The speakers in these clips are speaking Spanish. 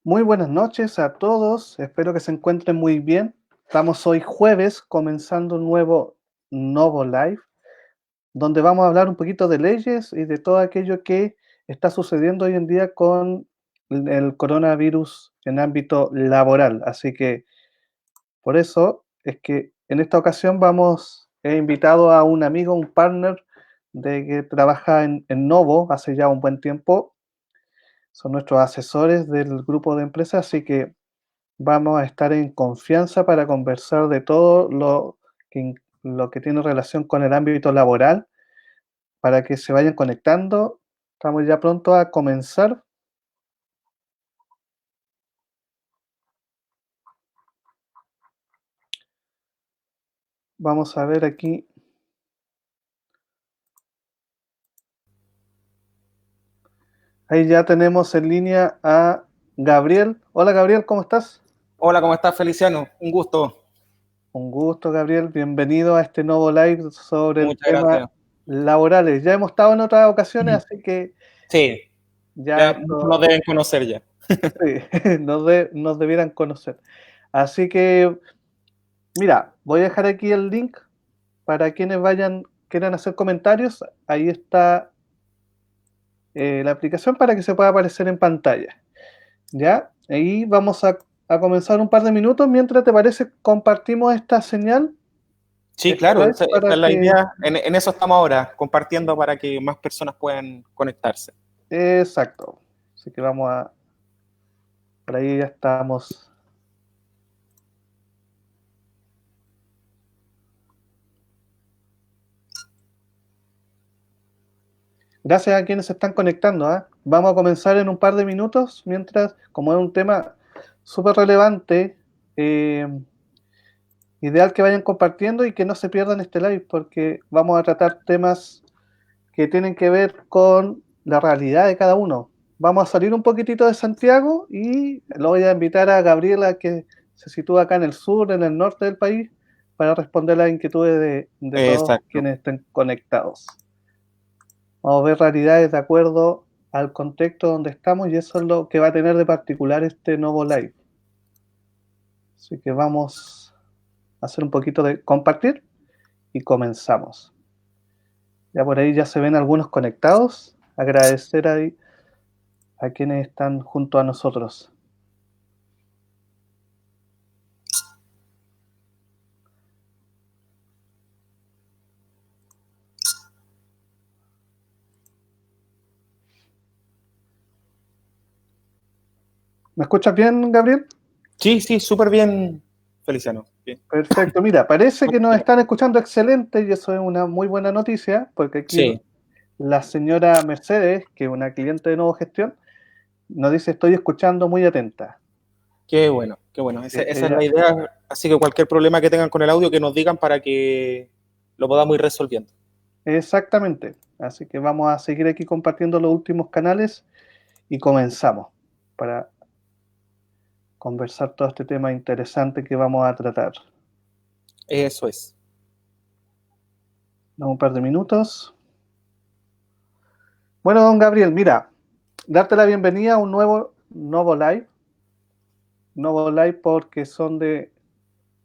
Muy buenas noches a todos, espero que se encuentren muy bien. Estamos hoy jueves comenzando un nuevo Novo Live, donde vamos a hablar un poquito de leyes y de todo aquello que está sucediendo hoy en día con el coronavirus en ámbito laboral. Así que por eso es que en esta ocasión he invitado a un amigo, un partner de que trabaja en Novo hace ya un buen tiempo. Son nuestros asesores del grupo de empresas, así que vamos a estar en confianza para conversar de todo lo que tiene relación con el ámbito laboral, para que se vayan conectando. Estamos ya pronto a comenzar. Vamos a ver aquí. Ahí ya tenemos en línea a Gabriel. Hola Gabriel, ¿cómo estás? Hola, ¿cómo estás, Feliciano? Un gusto. Un gusto, Gabriel. Bienvenido a este nuevo live sobre el Muchas tema gracias. laborales. Ya hemos estado en otras ocasiones, así que Sí, ya ya muchos nos esto, deben conocer ya. sí, nos debieran conocer. Así que, mira, voy a dejar aquí el link para quienes quieran hacer comentarios. Ahí está la aplicación para que se pueda aparecer en pantalla. ¿Ya? Ahí vamos a comenzar un par de minutos. Mientras, ¿te parece? Compartimos esta señal, Sí, este claro, live, esa para es la que... idea. En eso estamos ahora, compartiendo para que más personas puedan conectarse. Exacto. Así que por ahí ya estamos. Gracias a quienes se están conectando, ¿ah? Vamos a comenzar en un par de minutos, mientras, como es un tema súper relevante, eh, ideal que vayan compartiendo y que no se pierdan este live, porque vamos a tratar temas que tienen que ver con la realidad de cada uno. Vamos a salir un poquitito de Santiago y lo voy a invitar a Gabriela, que se sitúa acá en el sur, en el norte del país, para responder las inquietudes de todos Exacto. quienes estén conectados. Vamos a ver realidades de acuerdo al contexto donde estamos y eso es lo que va a tener de particular este nuevo live. Así que vamos a hacer un poquito de compartir y comenzamos. Ya por ahí ya se ven algunos conectados. Agradecer ahí a quienes están junto a nosotros. ¿Me escuchas bien, Gabriel? Sí, sí, súper bien, Feliciano. Bien. Perfecto. Mira, parece que nos están escuchando excelente y eso es una muy buena noticia, porque aquí Sí, la señora Mercedes, que es una cliente de Nuevo Gestión, nos dice: estoy escuchando muy atenta. qué bueno, qué bueno. Así que Esa es la ella, idea. Así que cualquier problema que tengan con el audio, que nos digan para que lo podamos ir resolviendo. exactamente. Así que vamos a seguir aquí compartiendo los últimos canales y comenzamos para conversar todo este tema interesante que vamos a tratar. Eso es. Dame un par de minutos. Bueno, don Gabriel, mira, darte la bienvenida a un nuevo live. Novo Live porque son de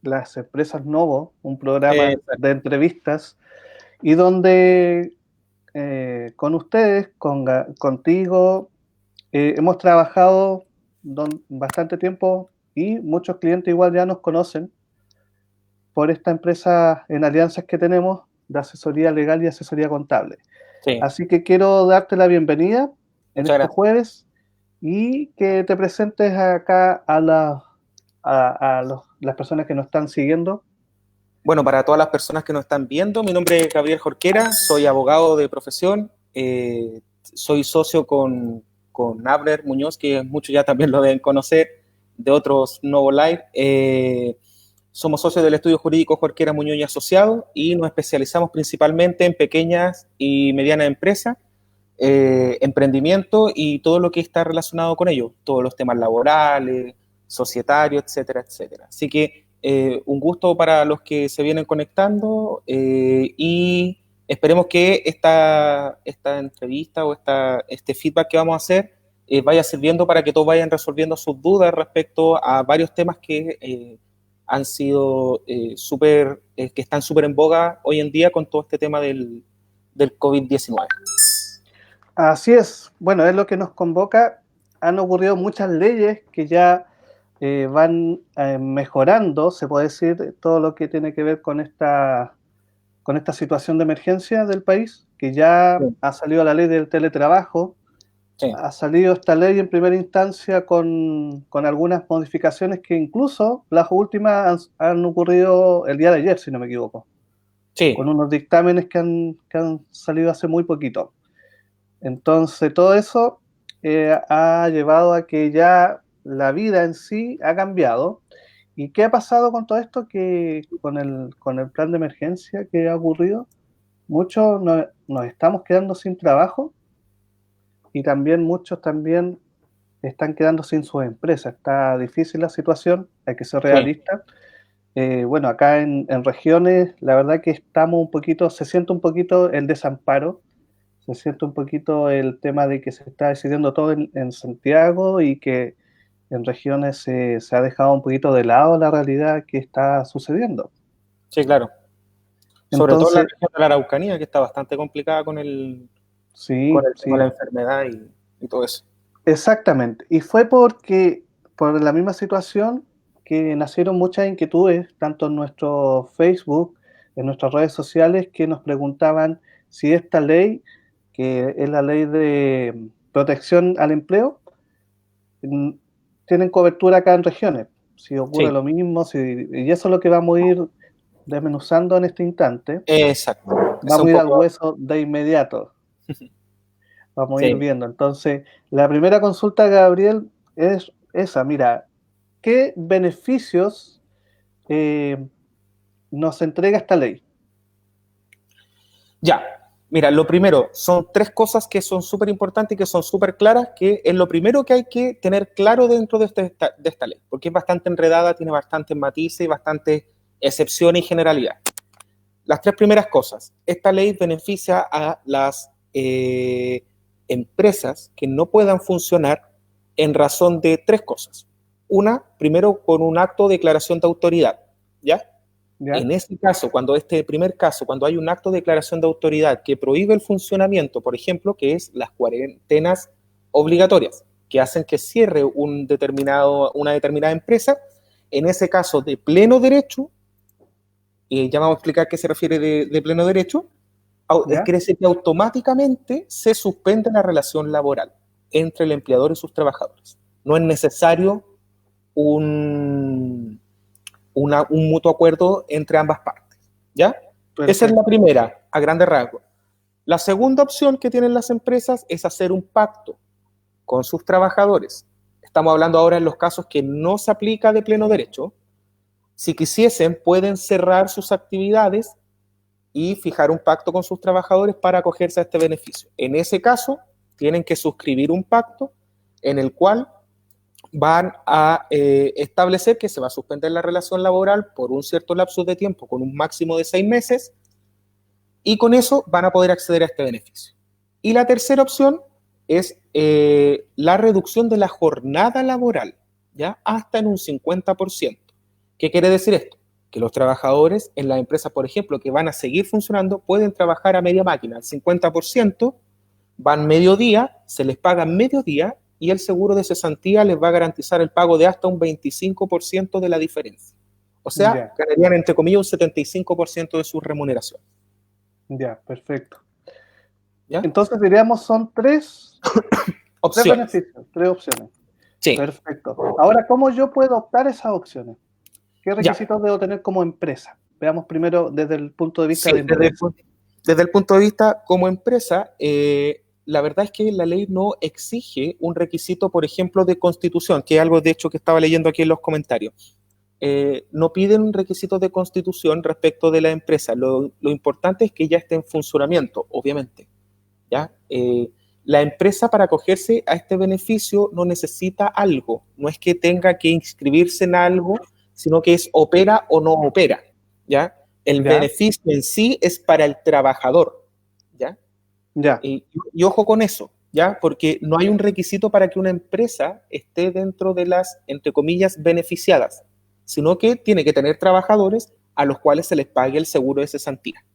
las empresas Novo, un programa de Exacto. entrevistas y donde con ustedes, contigo, hemos trabajado bastante tiempo y muchos clientes igual ya nos conocen por esta empresa en alianzas que tenemos de asesoría legal y asesoría contable. Sí, Así que quiero darte la bienvenida en muchas este gracias. jueves y que te presentes acá las personas que nos están siguiendo. Bueno, para todas las personas que nos están viendo, mi nombre es Gabriel Jorquera, soy abogado de profesión, soy socio con Abner Muñoz, que muchos ya también lo deben conocer, de otros Novo Live. Somos socios del estudio jurídico Jorquera Muñoz y Asociado y nos especializamos principalmente en pequeñas y medianas empresas, emprendimiento y todo lo que está relacionado con ello, todos los temas laborales, societarios, etcétera, etcétera. Así que un gusto para los que se vienen conectando y esperemos que esta entrevista o este feedback que vamos a hacer vaya sirviendo para que todos vayan resolviendo sus dudas respecto a varios temas que han sido que están súper en boga hoy en día con todo este tema del COVID-19. Así es. Bueno, es lo que nos convoca. Han ocurrido muchas leyes que ya van mejorando, se puede decir, todo lo que tiene que ver con esta situación de emergencia del país, que ya Sí. ha salido la ley del teletrabajo, Sí. ha salido esta ley en primera instancia con algunas modificaciones que incluso las últimas han ocurrido el día de ayer, si no me equivoco, Sí. con unos dictámenes que han salido hace muy poquito. Entonces, todo eso ha llevado a que ya la vida en sí ha cambiado. ¿Y qué ha pasado con todo esto? Que con el plan de emergencia que ha ocurrido, muchos nos estamos quedando sin trabajo y también muchos también están quedando sin sus empresas. Está difícil la situación, hay que ser Sí. realista. Bueno, acá en regiones, la verdad que estamos un poquito, se siente un poquito el desamparo, se siente un poquito el tema de que se está decidiendo todo en Santiago y que en regiones se ha dejado un poquito de lado la realidad que está sucediendo. Sí, claro. Sobre todo en la Entonces, región de la Araucanía, que está bastante complicada con sí, el tema de sí, la enfermedad y todo eso. exactamente. Y fue por la misma situación que nacieron muchas inquietudes, tanto en nuestro Facebook, en nuestras redes sociales, que nos preguntaban si esta ley, que es la ley de protección al empleo, mm, tienen cobertura acá en regiones. Si ocurre Sí, lo mismo, y eso es lo que vamos a ir desmenuzando en este instante. exacto. Ese es Vamos un a ir al poco. hueso de inmediato. Vamos a ir Sí. viendo. Entonces, la primera consulta, Gabriel, es esa. Mira, ¿qué beneficios eh, nos entrega esta ley? Ya. Mira, lo primero, son tres cosas que son súper importantes y que son súper claras, que es lo primero que hay que tener claro dentro de esta ley, porque es bastante enredada, tiene bastantes matices y bastantes excepciones y generalidades. Las tres primeras cosas. Esta ley beneficia a las empresas que no puedan funcionar en razón de tres cosas. Una, primero, con un acto de declaración de autoridad, ¿ya? ¿Ya? En este caso, cuando hay un acto de declaración de autoridad que prohíbe el funcionamiento, por ejemplo, que es las cuarentenas obligatorias, que hacen que cierre una determinada empresa, en ese caso de pleno derecho, ya vamos a explicar qué se refiere de pleno derecho, ¿Ya? quiere decir que automáticamente se suspende la relación laboral entre el empleador y sus trabajadores. No es necesario un, un mutuo acuerdo entre ambas partes. ¿Ya? Esa es la Perfecto. primera, a grandes rasgos. La segunda opción que tienen las empresas es hacer un pacto con sus trabajadores. Estamos hablando ahora en los casos que no se aplica de pleno derecho. Si quisiesen, pueden cerrar sus actividades y fijar un pacto con sus trabajadores para acogerse a este beneficio. En ese caso, tienen que suscribir un pacto en el cual van a establecer que se va a suspender la relación laboral por un cierto lapso de tiempo, con un máximo de 6 meses, y con eso van a poder acceder a este beneficio. Y la tercera opción es la reducción de la jornada laboral, ¿ya? Hasta en un 50%. ¿Qué quiere decir esto? Que los trabajadores en las empresas, por ejemplo, que van a seguir funcionando, pueden trabajar a media máquina, al 50%, van mediodía, se les paga mediodía y el seguro de cesantía les va a garantizar el pago de hasta un 25% de la diferencia. O sea, Ya, ganarían entre comillas un 75% de su remuneración. ya, perfecto. ¿Ya? Entonces diríamos son tres Opciones. beneficios, tres opciones. Sí. Perfecto. Ahora, ¿cómo yo puedo optar a esas opciones? ¿Qué Ya. requisitos debo tener como empresa? Veamos primero desde el punto de vista Sí, de empresa. desde el punto de vista como empresa, la verdad es que la ley no exige un requisito, por ejemplo, de constitución, que es algo de hecho que estaba leyendo aquí en los comentarios. No piden un requisito de constitución respecto de la empresa. Lo importante es que ya esté en funcionamiento, obviamente. ¿Ya? La empresa para acogerse a este beneficio no necesita algo, no es que tenga que inscribirse en algo, sino que es opera o no opera, ¿ya? El ¿Ya? beneficio en sí es para el trabajador, ¿ya? Ya. Y ojo con eso, ¿ya? Porque no hay un requisito para que una empresa esté dentro de las, entre comillas, beneficiadas, sino que tiene que tener trabajadores a los cuales se les pague el seguro de cesantía,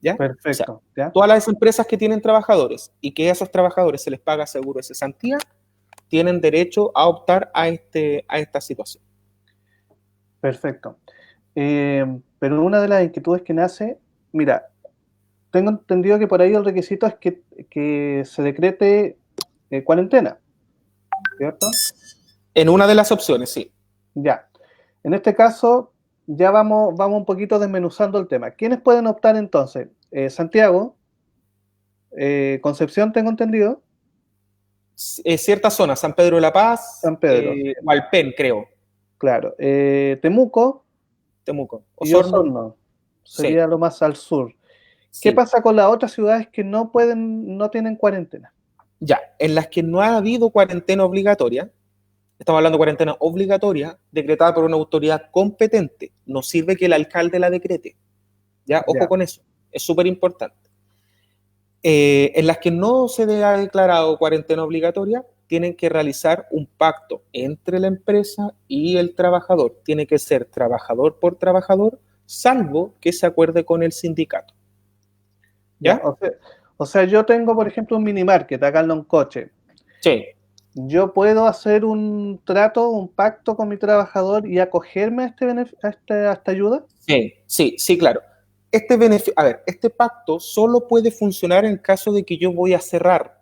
¿ya? O sea, Perfecto, ¿ya? todas las empresas que tienen trabajadores y que a esos trabajadores se les paga seguro de cesantía, tienen derecho a optar a esta situación. Perfecto. Pero una de las inquietudes que nace, mira, tengo entendido que por ahí el requisito es que se decrete cuarentena, ¿cierto? En una de las opciones, sí. Ya. En este caso, ya vamos un poquito desmenuzando el tema. ¿Quiénes pueden optar entonces? Santiago, Concepción, tengo entendido, Ciertas zonas, San Pedro de la Paz, San Pedro, Hualpén, creo, claro, Temuco Temuco, y Osorno, Osorno, sí, sería lo más al sur. ¿Qué sí. pasa con las otras ciudades que no tienen cuarentena? Ya, en las que no ha habido cuarentena obligatoria, estamos hablando de cuarentena obligatoria decretada por una autoridad competente, no sirve que el alcalde la decrete, ya, ojo Ya, con eso, es súper importante. En las que no se ha declarado cuarentena obligatoria, tienen que realizar un pacto entre la empresa y el trabajador. Tiene que ser trabajador por trabajador, salvo que se acuerde con el sindicato. ya. ¿Ya? O sea, yo tengo, por ejemplo, un mini market acá en Loncoche. Sí, Yo puedo hacer un trato, un pacto con mi trabajador y acogerme a a esta ayuda. sí, sí, sí, claro. A ver, este pacto solo puede funcionar en caso de que yo voy a cerrar,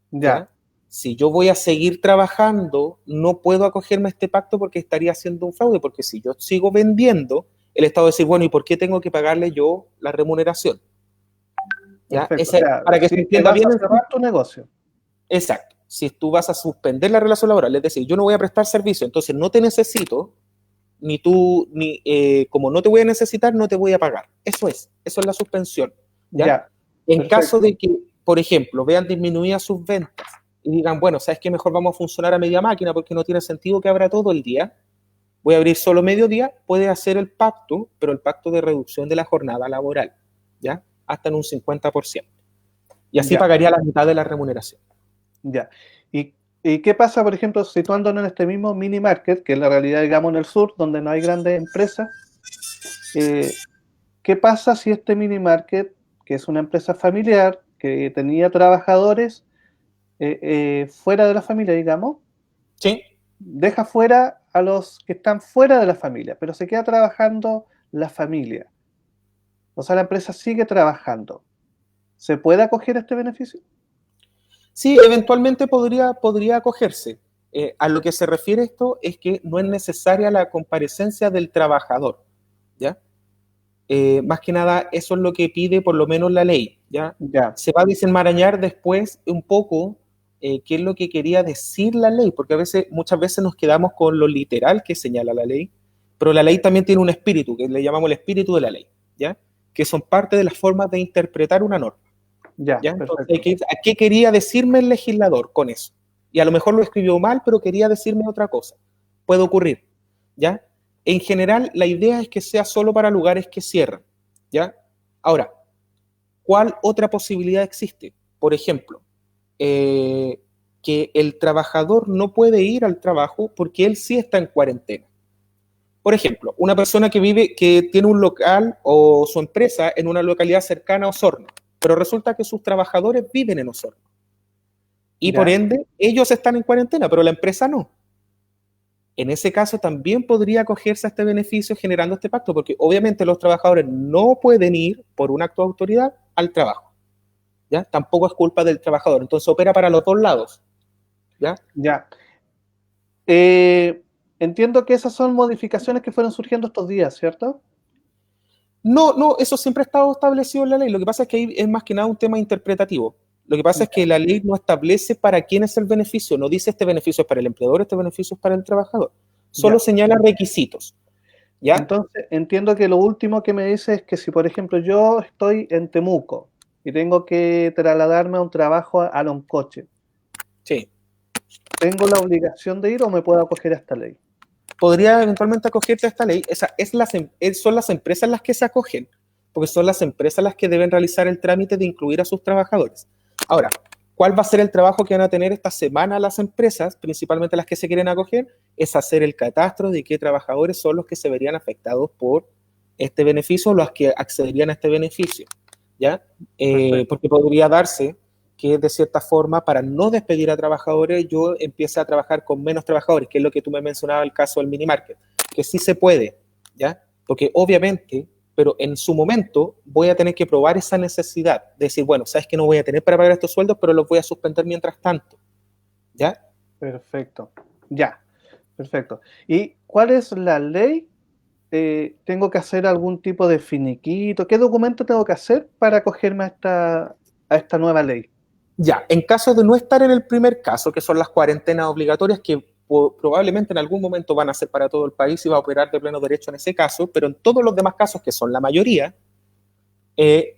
Ya, ¿ya? Si yo voy a seguir trabajando, no puedo acogerme a este pacto porque estaría haciendo un fraude, porque si yo sigo vendiendo, el Estado va a decir, bueno, ¿y por qué tengo que pagarle yo la remuneración? ¿Ya? perfecto. O sea, Para que se si te entienda vas bien, a cerrar tu negocio. exacto. Si tú vas a suspender la relación laboral, es decir, yo no voy a prestar servicio, entonces no te necesito, ni tú, ni como no te voy a necesitar, no te voy a pagar. Eso es la suspensión, ¿ya? Ya, En caso perfecto. de que, por ejemplo, vean disminuidas sus ventas y digan, bueno, ¿sabes qué? Mejor vamos a funcionar a media máquina porque no tiene sentido que abra todo el día, voy a abrir solo mediodía, puede hacer el pacto, pero el pacto de reducción de la jornada laboral, ¿ya? Hasta en un 50%. Y así Ya, pagaría la mitad de la remuneración. ya. ¿Y qué pasa, por ejemplo, situándonos en este mismo mini market, que es la realidad, digamos, en el sur, donde no hay grandes empresas? Eh, ¿Qué pasa si este mini market, que es una empresa familiar, que tenía trabajadores fuera de la familia, digamos, ¿Sí? deja fuera a los que están fuera de la familia, pero se queda trabajando la familia? O sea, la empresa sigue trabajando. ¿Se puede acoger a este beneficio? Sí, eventualmente podría acogerse. A lo que se refiere esto es que no es necesaria la comparecencia del trabajador, ¿ya? Más que nada, eso es lo que pide por lo menos la ley, ¿ya? Ya, Se va a desenmarañar después un poco qué es lo que quería decir la ley, porque muchas veces nos quedamos con lo literal que señala la ley, pero la ley también tiene un espíritu, que le llamamos el espíritu de la ley, ¿ya? Que son parte de las formas de interpretar una norma. ya, ¿Ya? Entonces, perfecto. ¿a qué quería decirme el legislador con eso? Y a lo mejor lo escribió mal, pero quería decirme otra cosa. Puede ocurrir, ¿ya? En general, la idea es que sea solo para lugares que cierran, ¿ya? Ahora, ¿cuál otra posibilidad existe? Por ejemplo, que el trabajador no puede ir al trabajo porque él sí está en cuarentena. Por ejemplo, una persona que tiene un local o su empresa en una localidad cercana a Osorno, pero resulta que sus trabajadores viven en Osorno. Y por Ya, ende, ellos están en cuarentena, pero la empresa no. En ese caso también podría acogerse a este beneficio generando este pacto, porque obviamente los trabajadores no pueden ir por un acto de autoridad al trabajo, ¿ya? Tampoco es culpa del trabajador, entonces opera para los dos lados, ¿ya? ya. Eh, Entiendo que esas son modificaciones que fueron surgiendo estos días, ¿cierto? No, no, eso siempre ha estado establecido en la ley. Lo que pasa es que ahí es más que nada un tema interpretativo. Lo que pasa es que la ley no establece para quién es el beneficio, no dice este beneficio es para el empleador, este beneficio es para el trabajador. Solo Ya. señala requisitos, ¿ya? Entonces, entiendo que lo último que me dice es que si, por ejemplo, yo estoy en Temuco y tengo que trasladarme a un trabajo a Loncoche, Sí. ¿tengo la obligación de ir o me puedo acoger a esta ley? Podría eventualmente acogerte a esta ley. Son las empresas las que se acogen, porque son las empresas las que deben realizar el trámite de incluir a sus trabajadores. Ahora, ¿cuál va a ser el trabajo que van a tener esta semana las empresas, principalmente las que se quieren acoger? Es hacer el catastro de qué trabajadores son los que se verían afectados por este beneficio o los que accederían a este beneficio, ¿ya? Porque podría darse que de cierta forma, para no despedir a trabajadores, yo empiece a trabajar con menos trabajadores, que es lo que tú me mencionabas, el caso del mini market, que sí se puede, ¿ya? Porque obviamente, pero en su momento voy a tener que probar esa necesidad de decir, bueno, sabes que no voy a tener para pagar estos sueldos, pero los voy a suspender mientras tanto, ¿ya? Perfecto. Ya, perfecto. ¿Y cuál es la ley? ¿Tengo que hacer algún tipo de finiquito? ¿Qué documento tengo que hacer para acogerme a esta nueva ley? Ya, en caso de no estar en el primer caso, que son las cuarentenas obligatorias, que probablemente en algún momento van a ser para todo el país y va a operar de pleno derecho en ese caso, pero en todos los demás casos, que son la mayoría,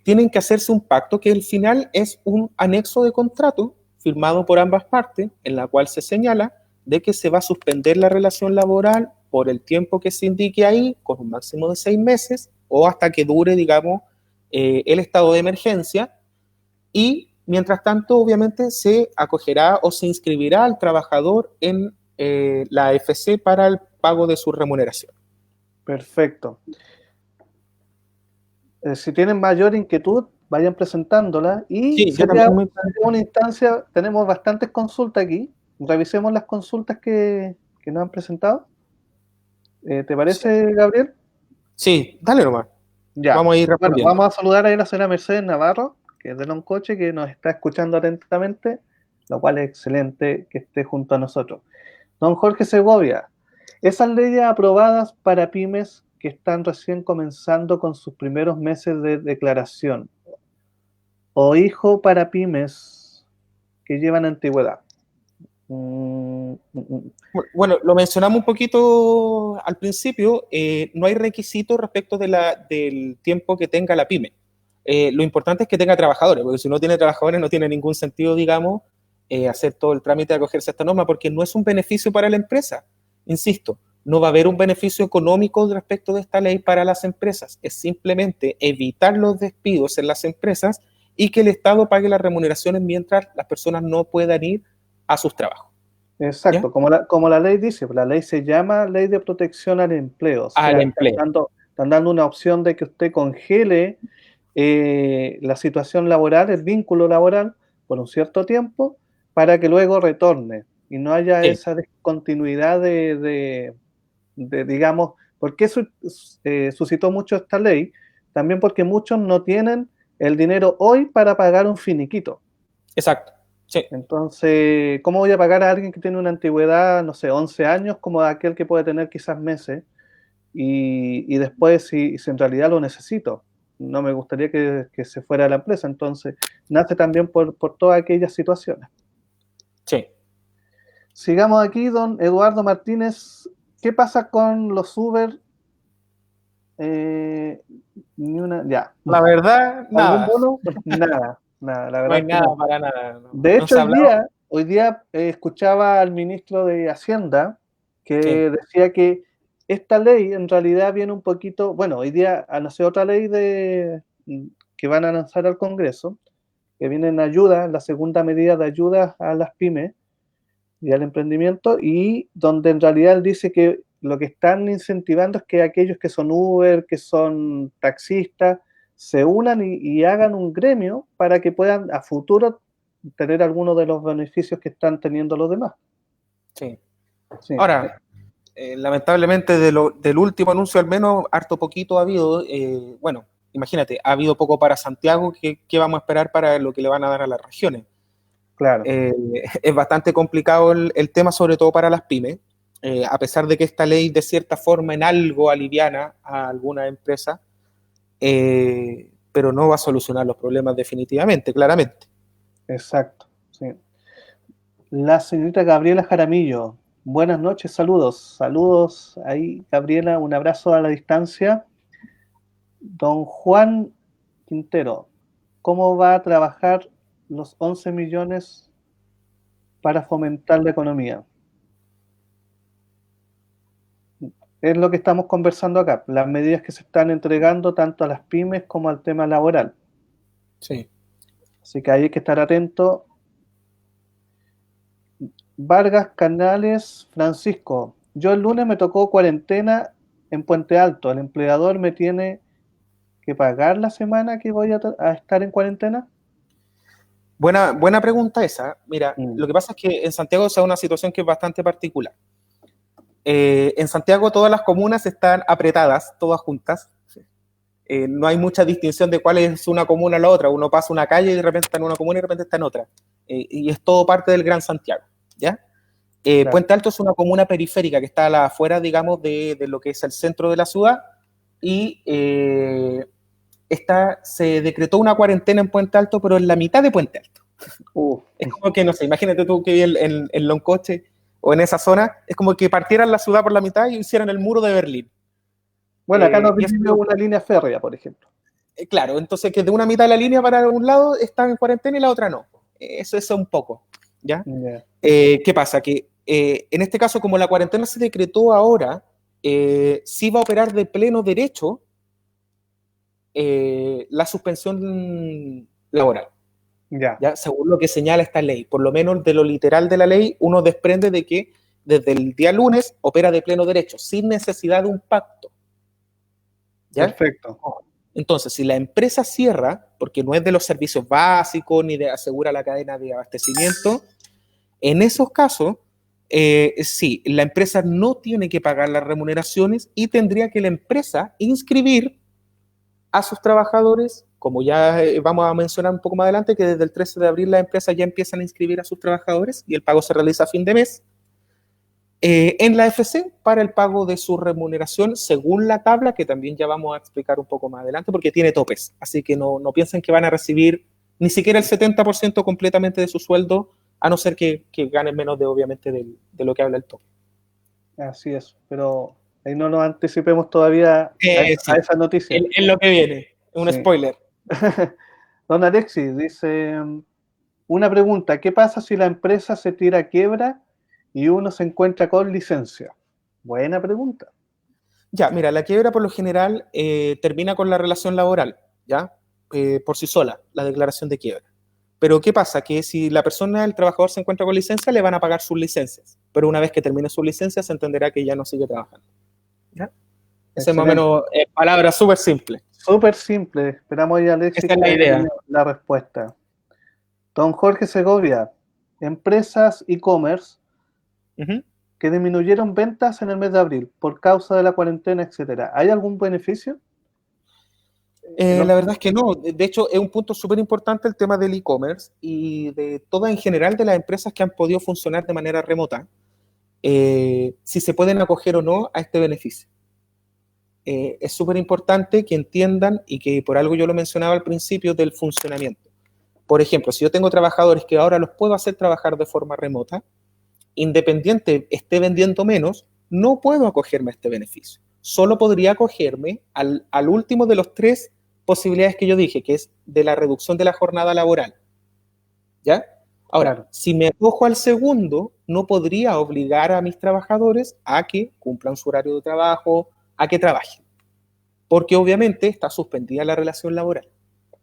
tienen que hacerse un pacto que al final es un anexo de contrato firmado por ambas partes, en la cual se señala de que se va a suspender la relación laboral por el tiempo que se indique ahí, con un máximo de 6 meses, o hasta que dure, digamos, el estado de emergencia, y mientras tanto, obviamente, se acogerá o se inscribirá al trabajador en la AFC para el pago de su remuneración. Perfecto. Si tienen mayor inquietud, vayan presentándola y Sí, yo sería también una instancia, tenemos bastantes consultas aquí, revisemos las consultas que nos han presentado. ¿Te sí, parece, Gabriel? sí, dale nomás. Ya. Vamos a ir Bueno, respondiendo. vamos a saludar a la señora Mercedes Navarro, que es de Loncoche, que nos está escuchando atentamente, lo cual es excelente que esté junto a nosotros. Don Jorge Segovia, esas leyes aprobadas para pymes que están recién comenzando con sus primeros meses de declaración, o hijo para pymes que llevan antigüedad. Bueno, lo mencionamos un poquito al principio, no hay requisitos respecto del tiempo que tenga la pyme. Lo importante es que tenga trabajadores, porque si no tiene trabajadores no tiene ningún sentido, digamos, hacer todo el trámite de acogerse a esta norma, porque no es un beneficio para la empresa. Insisto, no va a haber un beneficio económico respecto de esta ley para las empresas, es simplemente evitar los despidos en las empresas y que el Estado pague las remuneraciones mientras las personas no puedan ir a sus trabajos. ¿Ya? Exacto, como la ley dice, la ley se llama Ley de Protección al Empleo, o Al sea, empleo. están dando una opción de que usted congele la situación laboral, el vínculo laboral, por un cierto tiempo, para que luego retorne y no haya Sí, esa descontinuidad digamos, ¿por qué suscitó mucho esta ley? También porque muchos no tienen el dinero hoy para pagar un finiquito. exacto. Sí, Entonces, ¿cómo voy a pagar a alguien que tiene una antigüedad, no sé, 11 años, como aquel que puede tener quizás meses? Y después, si en realidad lo necesito, no me gustaría que se fuera a la empresa. Entonces, nace también por todas aquellas situaciones. sí. Sigamos aquí, don Eduardo Martínez. ¿Qué pasa con los Uber? Eh, ni una, ya. La verdad, ¿Algún nada. bono? Nada, nada, la No verdad hay es que nada no. para nada. No, De no hecho, se ha hablado. hoy día escuchaba al ministro de Hacienda Sí, que decía que esta ley en realidad viene un poquito, bueno, hoy día nació otra ley que van a lanzar al Congreso, que viene en ayuda, la segunda medida de ayuda a las pymes y al emprendimiento, y donde en realidad él dice que lo que están incentivando es que aquellos que son Uber, que son taxistas, se unan y hagan un gremio para que puedan a futuro tener algunos de los beneficios que están teniendo los demás. sí. Sí, Ahora, lamentablemente del último anuncio al menos, harto poquito ha habido. Bueno, imagínate, ha habido poco para Santiago, ¿qué vamos a esperar para lo que le van a dar a las regiones? claro, Eh, es bastante complicado el tema, sobre todo para las pymes, a pesar de que esta ley de cierta forma en algo aliviana a alguna empresa, pero no va a solucionar los problemas definitivamente, claramente. exacto. Sí. La señorita Gabriela Jaramillo, buenas noches, saludos. Saludos ahí, Gabriela, un abrazo a la distancia. Don Juan Quintero, ¿cómo va a trabajar los 11 millones para fomentar la economía? Es lo que estamos conversando acá, las medidas que se están entregando tanto a las pymes como al tema laboral. Sí. Así que hay que estar atento. Vargas Canales Francisco. Yo el lunes me tocó cuarentena en Puente Alto. ¿El empleador me tiene que pagar la semana que voy a estar en cuarentena? Buena pregunta esa. Mira, Mm. lo que pasa es que en Santiago es una situación que es bastante particular. En Santiago todas las comunas están apretadas, todas juntas. No hay mucha distinción de cuál es una comuna a la otra. Uno pasa una calle y de repente está en una comuna y de repente está en otra. Y es todo parte del Gran Santiago, ¿ya? Claro. Puente Alto es una comuna periférica que está a la afuera, digamos, de lo que es el centro de la ciudad y se decretó una cuarentena en Puente Alto, pero en la mitad de Puente Alto. Es como que, no sé, imagínate tú que vives en Loncoche o en esa zona, es como que partieran la ciudad por la mitad y hicieran el muro de Berlín. Bueno, acá nos Y eso, divide una línea férrea, por ejemplo. claro, entonces que de una mitad de la línea para un lado está en cuarentena y la otra no. Eso es un poco, ¿ya? Yeah. ¿Qué pasa? Que en este caso, como la cuarentena se decretó ahora, sí va a operar de pleno derecho la suspensión laboral. Yeah. ¿Ya? Según lo que señala esta ley, por lo menos de lo literal de la ley, uno desprende de que desde el día lunes opera de pleno derecho, sin necesidad de un pacto. ¿Ya? Perfecto. Entonces, si la empresa cierra, porque no es de los servicios básicos ni de asegura la cadena de abastecimiento, en esos casos, sí, la empresa no tiene que pagar las remuneraciones y tendría que la empresa inscribir a sus trabajadores, como ya vamos a mencionar un poco más adelante, que desde el 13 de abril las empresas ya empiezan a inscribir a sus trabajadores y el pago se realiza a fin de mes, en la AFC para el pago de su remuneración según la tabla, que también ya vamos a explicar un poco más adelante, porque tiene topes, así que no piensen que van a recibir ni siquiera el 70% completamente de su sueldo, a no ser que ganen menos obviamente, de lo que habla el tope. Así es, pero ahí no nos anticipemos todavía Sí, a esa noticia. es lo que viene, un Sí. spoiler. Don Alexis dice, una pregunta, ¿qué pasa si la empresa se tira a quiebra y uno se encuentra con licencia? Buena pregunta. Ya, mira, la quiebra por lo general termina con la relación laboral, ¿ya? Por sí sola, la declaración de quiebra. Pero ¿qué pasa? Que si la persona, el trabajador se encuentra con licencia, le van a pagar sus licencias. Pero una vez que termine su licencia, se entenderá que ya no sigue trabajando. ¿Ya? Ese es más o menos palabras súper simples. Súper simple. Esperamos ahí, Alexis, Esa es la que idea. tenga la respuesta. Don Jorge Segovia, empresas e-commerce que disminuyeron ventas en el mes de abril por causa de la cuarentena, etcétera. ¿Hay algún beneficio? La verdad es que no. De hecho, es un punto súper importante el tema del e-commerce y de todas en general de las empresas que han podido funcionar de manera remota, si se pueden acoger o no a este beneficio. Es súper importante que entiendan, y que por algo yo lo mencionaba al principio, del funcionamiento. Por ejemplo, si yo tengo trabajadores que ahora los puedo hacer trabajar de forma remota, independiente esté vendiendo menos, no puedo acogerme a este beneficio. Solo podría acogerme al último de los tres posibilidades que yo dije, que es de la reducción de la jornada laboral. ¿Ya? Ahora, Claro. si me acojo al segundo, no podría obligar a mis trabajadores a que cumplan su horario de trabajo, a que trabajen, porque obviamente está suspendida la relación laboral.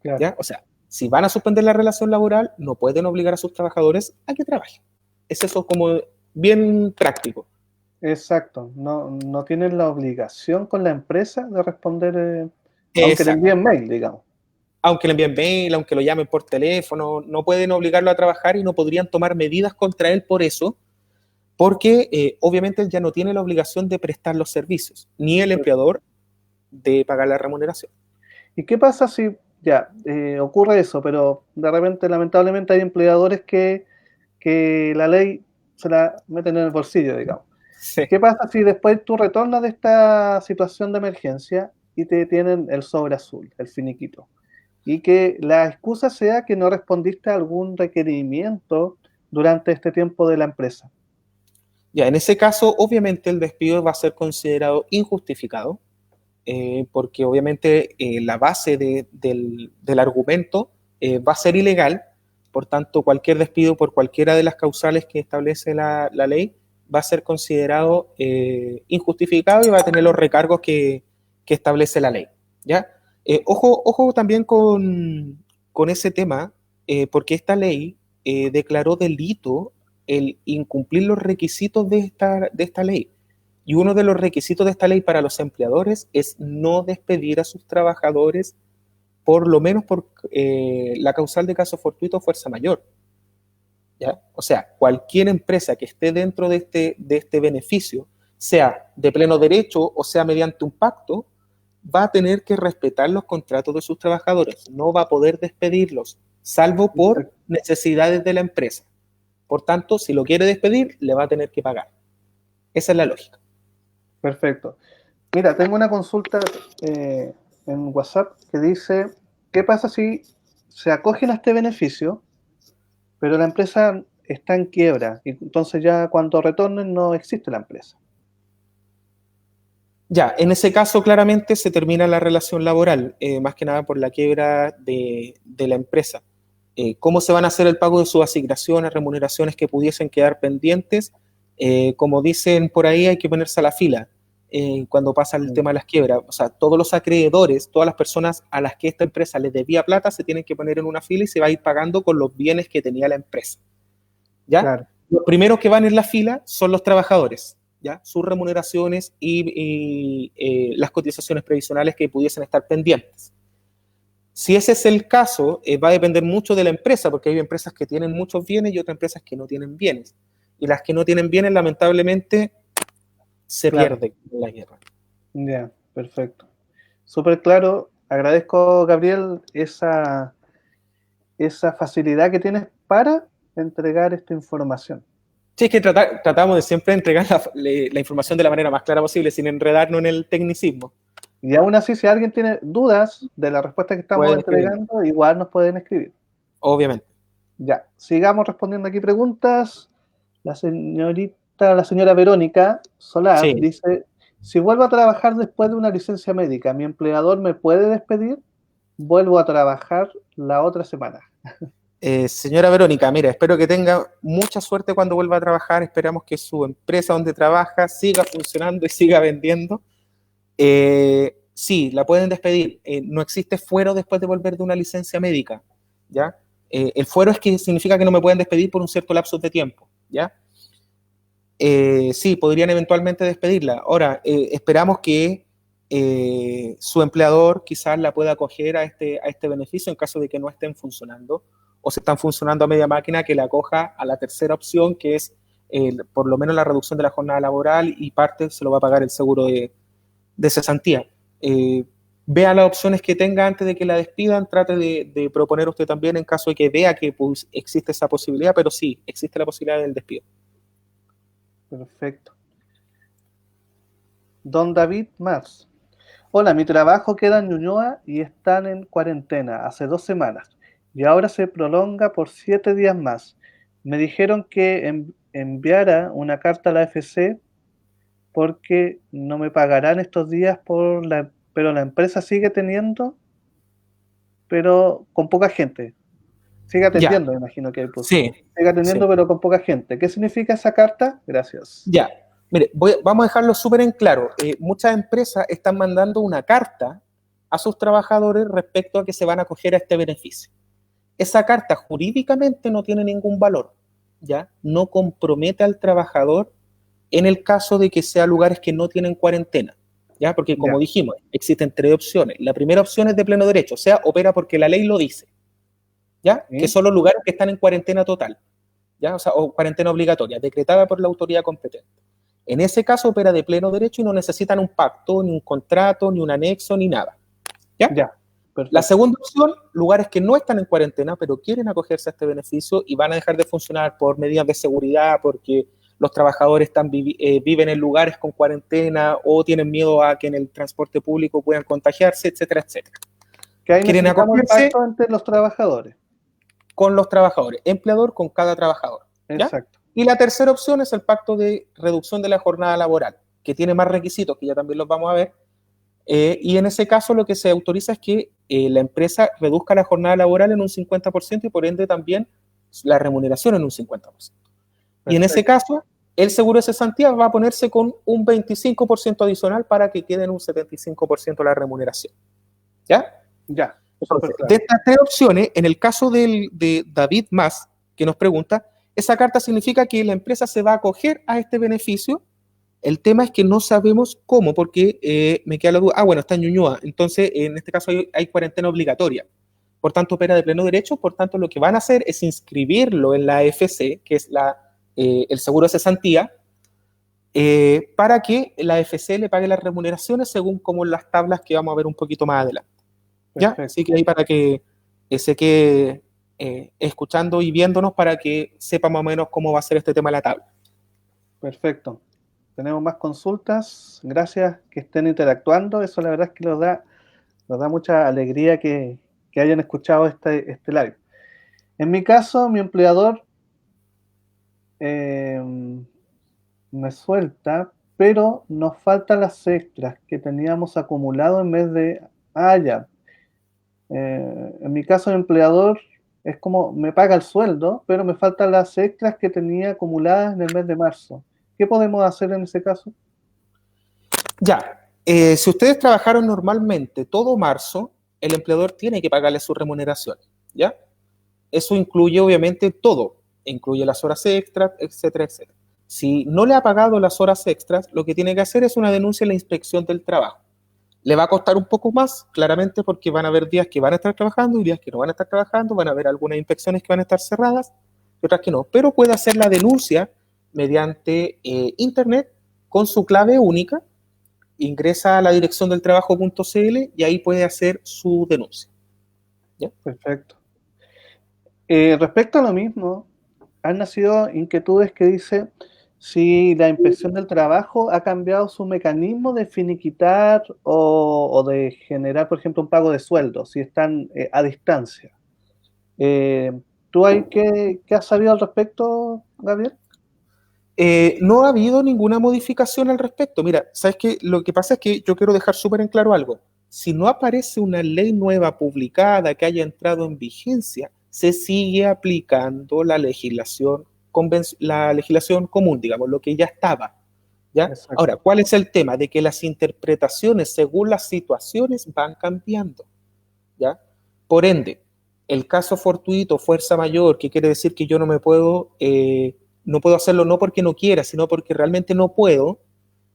Claro. ¿Ya? O sea, si van a suspender la relación laboral, no pueden obligar a sus trabajadores a que trabajen. Es eso como bien práctico. Exacto. No tienen la obligación con la empresa de responder, aunque le Exacto. envíen mail, digamos. Aunque le envíen mail, aunque lo llamen por teléfono, no pueden obligarlo a trabajar y no podrían tomar medidas contra él por eso, porque obviamente él ya no tiene la obligación de prestar los servicios, ni el empleador de pagar la remuneración. ¿Y qué pasa si, ya, ocurre eso, pero de repente, lamentablemente, hay empleadores que la ley se la meten en el bolsillo, digamos? Sí. ¿Qué pasa si después tú retornas de esta situación de emergencia y te tienen el sobre azul, el finiquito? Y que la excusa sea que no respondiste a algún requerimiento durante este tiempo de la empresa. Ya, en ese caso, obviamente el despido va a ser considerado injustificado, porque obviamente la base del argumento va a ser ilegal, por tanto cualquier despido por cualquiera de las causales que establece la ley va a ser considerado injustificado y va a tener los recargos que establece la ley. ¿Ya? Ojo también con ese tema, porque esta ley declaró delito el incumplir los requisitos de esta ley. Y uno de los requisitos de esta ley para los empleadores es no despedir a sus trabajadores por lo menos por la causal de caso fortuito o fuerza mayor. ¿Ya? O sea, cualquier empresa que esté dentro de este beneficio, sea de pleno derecho o sea mediante un pacto, va a tener que respetar los contratos de sus trabajadores, no va a poder despedirlos, salvo por necesidades de la empresa. Por tanto, si lo quiere despedir, le va a tener que pagar. Esa es la lógica. Perfecto. Mira, tengo una consulta en WhatsApp que dice, ¿qué pasa si se acogen a este beneficio, pero la empresa está en quiebra? Y entonces ya cuando retornen no existe la empresa. Ya, en ese caso claramente se termina la relación laboral, más que nada por la quiebra de la empresa. ¿Cómo se van a hacer el pago de sus asignaciones, remuneraciones que pudiesen quedar pendientes? Como dicen por ahí, hay que ponerse a la fila cuando pasa el tema de las quiebras. O sea, todos los acreedores, todas las personas a las que esta empresa les debía plata, se tienen que poner en una fila y se va a ir pagando con los bienes que tenía la empresa. ¿Ya? Claro. Los primeros que van en la fila son los trabajadores, ¿ya? Sus remuneraciones y las cotizaciones previsionales que pudiesen estar pendientes. Si ese es el caso, va a depender mucho de la empresa, porque hay empresas que tienen muchos bienes y otras empresas que no tienen bienes. Y las que no tienen bienes, lamentablemente, se pierden en la guerra. Ya, perfecto. Súper claro. Agradezco, Gabriel, esa facilidad que tienes para entregar esta información. Sí, es que tratamos de siempre entregar la información de la manera más clara posible, sin enredarnos en el tecnicismo. Y aún así, si alguien tiene dudas de la respuesta que estamos entregando, igual nos pueden escribir. Obviamente. Ya, sigamos respondiendo aquí preguntas. La señora Verónica Solar dice, si vuelvo a trabajar después de una licencia médica, ¿mi empleador me puede despedir? Vuelvo a trabajar la otra semana. Señora Verónica, mira, espero que tenga mucha suerte cuando vuelva a trabajar. Esperamos que su empresa donde trabaja siga funcionando y siga vendiendo. Sí, la pueden despedir. No existe fuero después de volver de una licencia médica, ¿ya? El fuero es que significa que no me pueden despedir por un cierto lapso de tiempo, ¿ya? Sí, podrían eventualmente despedirla. Ahora, esperamos que su empleador quizás la pueda acoger a este beneficio en caso de que no estén funcionando o se están funcionando a media máquina, que la acoja a la tercera opción, que es por lo menos la reducción de la jornada laboral y parte se lo va a pagar el seguro de cesantía. Vea las opciones que tenga antes de que la despidan, trate de proponer usted también en caso de que vea que pues, existe esa posibilidad, pero sí, existe la posibilidad del despido. Perfecto. Don David Mars. Hola, mi trabajo queda en Ñuñoa y están en cuarentena hace 2 semanas y ahora se prolonga por 7 días más. Me dijeron que enviara una carta a la FC porque no me pagarán estos días pero la empresa sigue teniendo, pero con poca gente. Sigue atendiendo, me imagino que ahí puso. Sí. Sigue atendiendo, pero con poca gente. ¿Qué significa esa carta? Gracias. Ya. Mire, vamos a dejarlo súper en claro. Muchas empresas están mandando una carta a sus trabajadores respecto a que se van a acoger a este beneficio. Esa carta jurídicamente no tiene ningún valor, ¿ya? No compromete al trabajador en el caso de que sea lugares que no tienen cuarentena, ¿ya? Porque como dijimos, existen 3 opciones. La primera opción es de pleno derecho, o sea, opera porque la ley lo dice, ¿ya? Que son los lugares que están en cuarentena total, ¿ya? O sea, o cuarentena obligatoria, decretada por la autoridad competente. En ese caso opera de pleno derecho y no necesitan un pacto, ni un contrato, ni un anexo, ni nada, ¿ya? La segunda opción, lugares que no están en cuarentena, pero quieren acogerse a este beneficio y van a dejar de funcionar por medidas de seguridad, porque los trabajadores viven en lugares con cuarentena o tienen miedo a que en el transporte público puedan contagiarse, etcétera, etcétera. Que ahí quieren acogerse pacto entre los trabajadores. Con los trabajadores, empleador con cada trabajador. ¿ya? Exacto. Y la tercera opción es el pacto de reducción de la jornada laboral, que tiene más requisitos, que ya también los vamos a ver. Y en ese caso lo que se autoriza es que la empresa reduzca la jornada laboral en un 50% y por ende también la remuneración en un 50%. Perfecto. Y en ese caso, el seguro de cesantía va a ponerse con un 25% adicional para que quede en un 75% la remuneración. ¿Ya? Ya. súper Entonces, de claro. estas tres opciones, en el caso de David Más, que nos pregunta, esa carta significa que la empresa se va a acoger a este beneficio. El tema es que no sabemos cómo, porque me queda la duda. Ah, bueno, está en Ñuñoa. Entonces, en este caso hay cuarentena obligatoria. Por tanto, opera de pleno derecho. Por tanto, lo que van a hacer es inscribirlo en la AFC, que es el seguro de cesantía, para que la AFC le pague las remuneraciones según como las tablas que vamos a ver un poquito más adelante. ¿Ya? Así Perfecto, que ahí para que se quede escuchando y viéndonos para que sepa más o menos cómo va a ser este tema de la tabla. perfecto. Tenemos más consultas. Gracias que estén interactuando. Eso la verdad es que nos da mucha alegría que hayan escuchado este live. En mi caso, mi empleador eh, me suelta, pero nos faltan las extras que teníamos acumulado en vez de... Ah, ya. En mi caso, el empleador es como me paga el sueldo, pero me faltan las extras que tenía acumuladas en el mes de marzo. ¿Qué podemos hacer en ese caso? Ya, si ustedes trabajaron normalmente todo marzo, el empleador tiene que pagarle su remuneración, ¿ya? Eso incluye obviamente todo, incluye las horas extras, etcétera, etcétera. Si no le ha pagado las horas extras, lo que tiene que hacer es una denuncia en la inspección del trabajo. Le va a costar un poco más, claramente, porque van a haber días que van a estar trabajando y días que no van a estar trabajando, van a haber algunas inspecciones que van a estar cerradas y otras que no, pero puede hacer la denuncia mediante internet con su clave única, ingresa a la dirección del trabajo.cl y ahí puede hacer su denuncia. ¿Ya? Perfecto. Respecto a lo mismo, han nacido inquietudes que dice si la inspección del trabajo ha cambiado su mecanismo de finiquitar o de generar, por ejemplo, un pago de sueldo, si están a distancia. Eh, ¿Tú hay qué has sabido al respecto, Gabriel? No ha habido ninguna modificación al respecto. Mira, ¿sabes qué? Lo que pasa es que yo quiero dejar súper en claro algo. Si no aparece una ley nueva publicada que haya entrado en vigencia, se sigue aplicando la legislación común, digamos, lo que ya estaba. ¿Ya? Ahora, Exacto. ¿cuál es el tema? De que las interpretaciones según las situaciones van cambiando. ¿Ya? Por ende, el caso fortuito, fuerza mayor, que quiere decir que yo no puedo hacerlo no porque no quiera, sino porque realmente no puedo,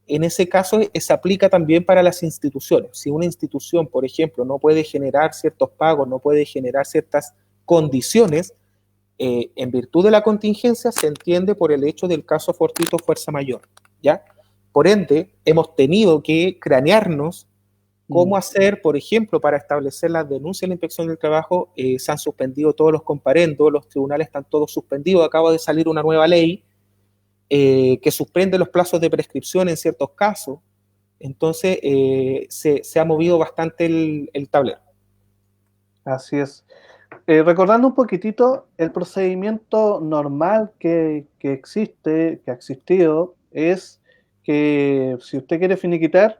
en ese caso se aplica también para las instituciones. Si una institución, por ejemplo, no puede generar ciertos pagos, no puede generar ciertas condiciones, en virtud de la contingencia se entiende por el hecho del caso fortuito, fuerza mayor. ¿Ya? Por ende, hemos tenido que cranearnos cómo Mm. hacer, por ejemplo, para establecer las denuncias de la inspección del trabajo. Se han suspendido todos los comparendos, los tribunales están todos suspendidos, acaba de salir una nueva ley que suspende los plazos de prescripción en ciertos casos. Entonces, se ha movido bastante el tablero. Así es. Recordando un poquitito, el procedimiento normal que existe, que ha existido, es que si usted quiere finiquitar,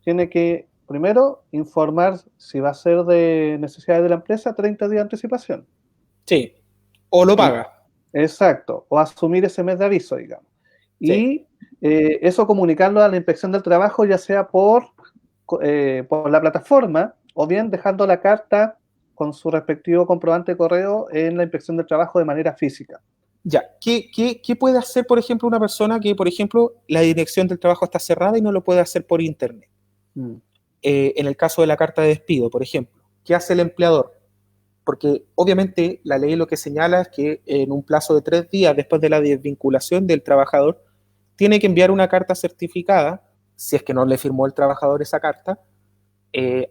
tiene que primero informar si va a ser de necesidades de la empresa 30 días de anticipación. Sí, o lo Y, paga. exacto, o asumir ese mes de aviso, digamos. Sí, Y eso comunicarlo a la inspección del trabajo, ya sea por la plataforma o bien dejando la carta con su respectivo comprobante de correo en la inspección del trabajo de manera física. ya. ¿Qué puede hacer, por ejemplo, una persona que, por ejemplo, la dirección del trabajo está cerrada y no lo puede hacer por internet? Mm. En el caso de la carta de despido, por ejemplo, ¿qué hace el empleador? Porque obviamente la ley lo que señala es que en un plazo de 3 días después de la desvinculación del trabajador, tiene que enviar una carta certificada, si es que no le firmó el trabajador esa carta,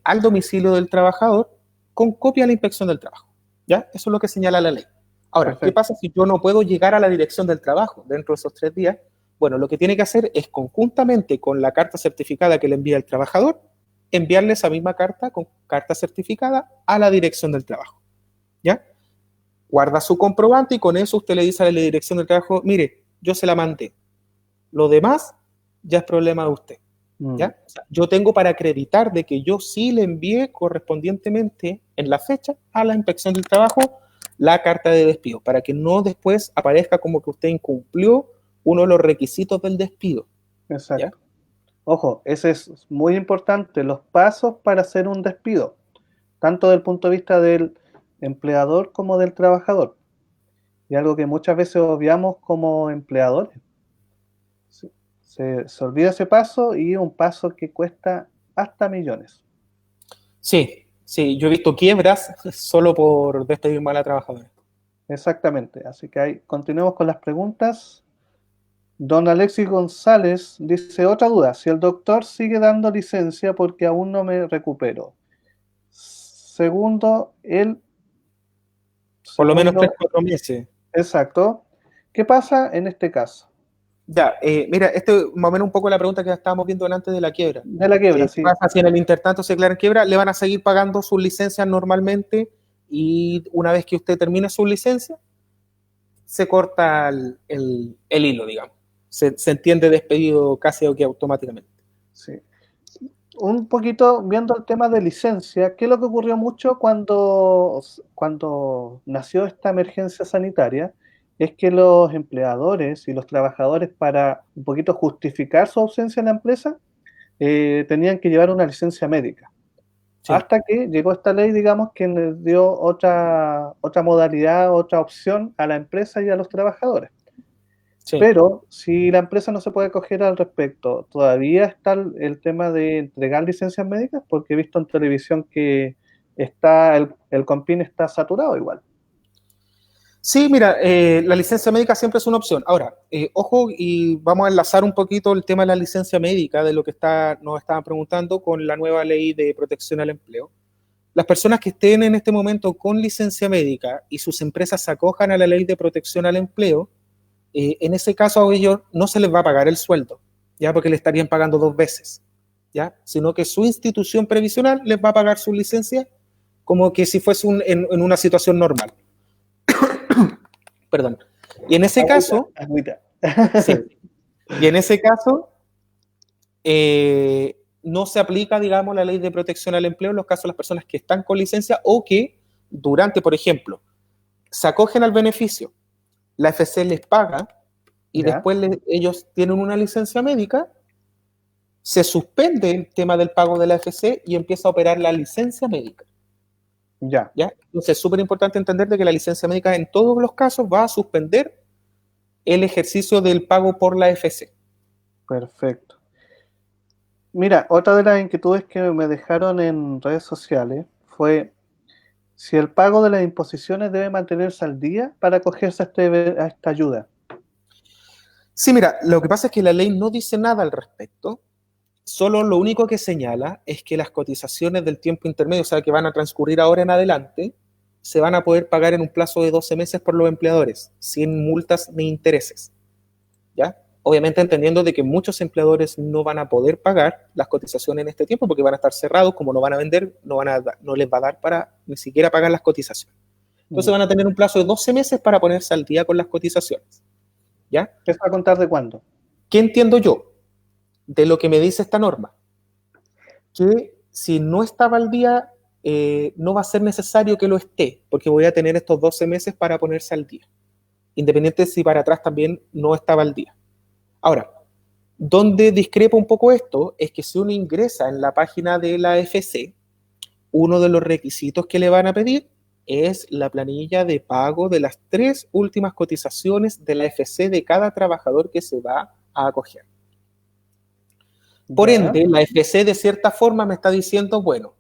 al domicilio del trabajador con copia a la inspección del trabajo. ¿Ya? Eso es lo que señala la ley. Ahora, ¿qué Perfecto. pasa si yo no puedo llegar a la dirección del trabajo dentro de esos 3 días? Bueno, lo que tiene que hacer es conjuntamente con la carta certificada que le envía el trabajador, enviarle esa misma carta con carta certificada a la dirección del trabajo. ¿Ya? Guarda su comprobante y con eso usted le dice a la dirección del trabajo, mire, yo se la mandé. Lo demás ya es problema de usted. Mm. ¿Ya? O sea, yo tengo para acreditar de que yo sí le envié correspondientemente en la fecha a la inspección del trabajo la carta de despido, para que no después aparezca como que usted incumplió uno de los requisitos del despido. ¿Ya? Exacto. Ojo, ese es muy importante, los pasos para hacer un despido. tanto desde el punto de vista del empleador como del trabajador. Y algo que muchas veces obviamos como empleadores. Se olvida ese paso y un paso que cuesta hasta millones. Sí, sí, yo he visto quiebras solo por despedir mal a trabajadores. Exactamente. Así que ahí continuemos con las preguntas. Don Alexis González dice, otra duda, si el doctor sigue dando licencia porque aún no me recupero. Segundo, Por lo menos segundo, 3 o 4 meses. exacto. ¿Qué pasa en este caso? Ya, mira, esto es más o menos un poco la pregunta que estábamos viendo antes de la quiebra. De la quiebra, ¿Qué sí. pasa si en el intertanto se declara quiebra? Le van a seguir pagando sus licencias normalmente y una vez que usted termine su licencia, se corta el hilo, digamos. Se entiende despedido casi o que automáticamente. Sí. Un poquito viendo el tema de licencia, ¿qué es lo que ocurrió mucho cuando nació esta emergencia sanitaria? Es que los empleadores y los trabajadores, para un poquito justificar su ausencia en la empresa, tenían que llevar una licencia médica. Sí, Hasta que llegó esta ley, digamos, que les dio otra modalidad, otra opción a la empresa y a los trabajadores. sí. Pero si la empresa no se puede acoger al respecto, todavía está el tema de entregar licencias médicas, porque he visto en televisión que el COMPIN está saturado igual. Sí, mira, la licencia médica siempre es una opción. Ahora, ojo, y vamos a enlazar un poquito el tema de la licencia médica, de lo que nos estaban preguntando, con la nueva ley de protección al empleo. Las personas que estén en este momento con licencia médica y sus empresas se acojan a la ley de protección al empleo, en ese caso a ellos no se les va a pagar el sueldo, ya porque le estarían pagando 2 veces, ya, sino que su institución previsional les va a pagar su licencia como que si fuese en una situación normal. Perdón. Y en ese Agüita, caso, agüita. sí, y en ese caso, no se aplica, digamos, la ley de protección al empleo en los casos de las personas que están con licencia o que durante, por ejemplo, se acogen al beneficio, la FC les paga y Ya, después ellos tienen una licencia médica, se suspende el tema del pago de la FC y empieza a operar la licencia médica. ya, ¿Ya? Entonces es súper importante entender de que la licencia médica en todos los casos va a suspender el ejercicio del pago por la FC. perfecto. Mira, otra de las inquietudes que me dejaron en redes sociales fue si el pago de las imposiciones debe mantenerse al día para acogerse a esta ayuda. Sí, mira, lo que pasa es que la ley no dice nada al respecto, solo lo único que señala es que las cotizaciones del tiempo intermedio, o sea, que van a transcurrir ahora en adelante, se van a poder pagar en un plazo de 12 meses por los empleadores, sin multas ni intereses. ¿Ya? Obviamente entendiendo de que muchos empleadores no van a poder pagar las cotizaciones en este tiempo porque van a estar cerrados, como no van a vender, no les va a dar para ni siquiera pagar las cotizaciones. Entonces van a tener un plazo de 12 meses para ponerse al día con las cotizaciones. ¿Ya? ¿Eso a contar de cuándo? ¿Qué entiendo yo de lo que me dice esta norma? Que si no estaba al día, no va a ser necesario que lo esté, porque voy a tener estos 12 meses para ponerse al día, independiente si para atrás también no estaba al día. Ahora, donde discrepa un poco esto es que si uno ingresa en la página de la FC, uno de los requisitos que le van a pedir es la planilla de pago de las 3 últimas cotizaciones de la FC de cada trabajador que se va a acoger. Por Ya, ende, la FC de cierta forma me está diciendo, bueno,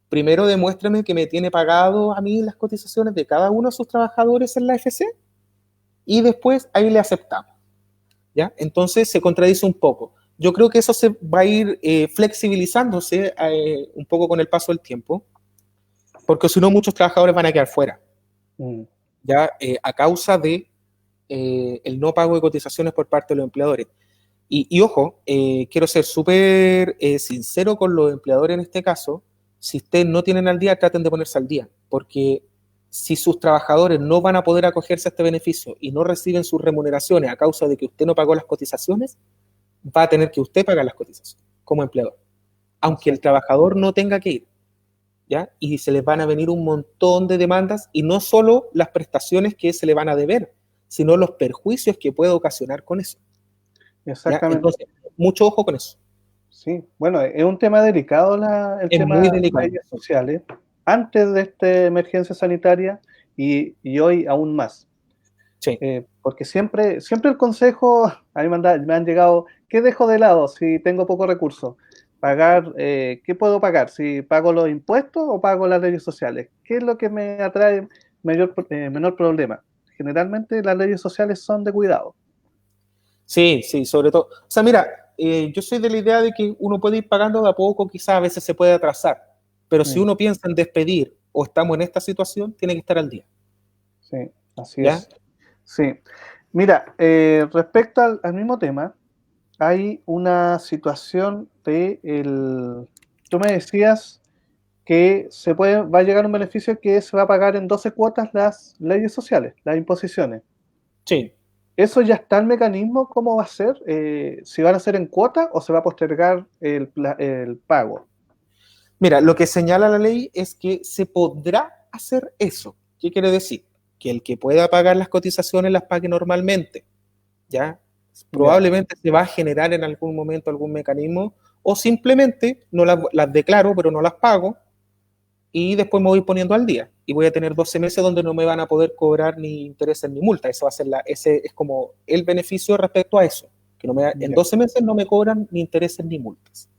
primero demuéstrame que me tiene pagado a mí las cotizaciones de cada uno de sus trabajadores en la FC y después ahí le aceptamos. ¿Ya? Entonces se contradice un poco. Yo creo que eso se va a ir flexibilizándose un poco con el paso del tiempo, porque si no muchos trabajadores van a quedar fuera, ya a causa de el no pago de cotizaciones por parte de los empleadores. Y ojo, quiero ser súper sincero con los empleadores en este caso. Si ustedes no tienen al día, traten de ponerse al día, porque si sus trabajadores no van a poder acogerse a este beneficio y no reciben sus remuneraciones a causa de que usted no pagó las cotizaciones, va a tener que usted pagar las cotizaciones como empleador, aunque el trabajador no tenga que ir, ¿ya? Y se les van a venir un montón de demandas y no solo las prestaciones que se le van a deber, sino los perjuicios que puede ocasionar con eso. ¿Ya? exactamente. Entonces, mucho ojo con eso. Sí, bueno, es un tema delicado el Es tema muy de delicado. leyes sociales. antes de esta emergencia sanitaria y hoy aún más. Sí. Porque siempre el consejo, a mí me han llegado, ¿qué dejo de lado si tengo pocos recursos? Pagar, ¿qué puedo pagar? ¿Si pago los impuestos o pago las leyes sociales? ¿Qué es lo que me atrae menor problema? Generalmente las leyes sociales son de cuidado. Sí, sí, sobre todo. O sea, mira, yo soy de la idea de que uno puede ir pagando de a poco, quizás a veces se puede atrasar, pero si Mm, uno piensa en despedir o estamos en esta situación, tiene que estar al día, sí, así ¿ya? es. Sí. Mira, respecto al mismo tema, hay una situación tú me decías que va a llegar un beneficio que se va a pagar en 12 cuotas las leyes sociales, las imposiciones. Sí. ¿Eso ya está el mecanismo? ¿Cómo va a ser? ¿Si van a ser en cuotas o se va a postergar el pago? Mira, lo que señala la ley es que se podrá hacer eso. ¿Qué quiere decir? Que el que pueda pagar las cotizaciones las pague normalmente, ¿ya? Ya, Probablemente se va a generar en algún momento algún mecanismo o simplemente no las declaro pero no las pago y después me voy poniendo al día y voy a tener 12 meses donde no me van a poder cobrar ni intereses ni multa. Eso va a ser ese es como el beneficio respecto a eso, que en ya, 12 meses no me cobran ni intereses ni multas,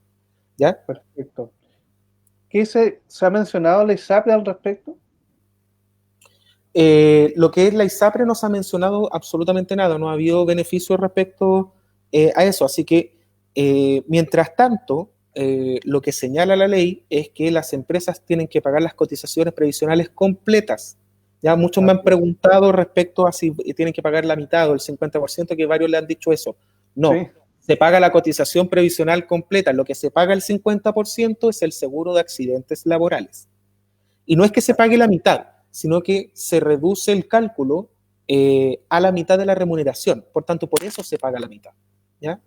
¿ya? perfecto. ¿Qué se ha mencionado la ISAPRE al respecto? Lo que es la ISAPRE no se ha mencionado absolutamente nada, no ha habido beneficio respecto a eso, así que mientras tanto, lo que señala la ley es que las empresas tienen que pagar las cotizaciones previsionales completas. Ya muchos me han Así es. preguntado respecto a si tienen que pagar la mitad o el 50%, que varios le han dicho eso. No, Sí, se paga la cotización previsional completa. Lo que se paga el 50% es el seguro de accidentes laborales. Y no es que se pague la mitad, sino que se reduce el cálculo a la mitad de la remuneración. Por tanto, por eso se paga la mitad. ¿Ya?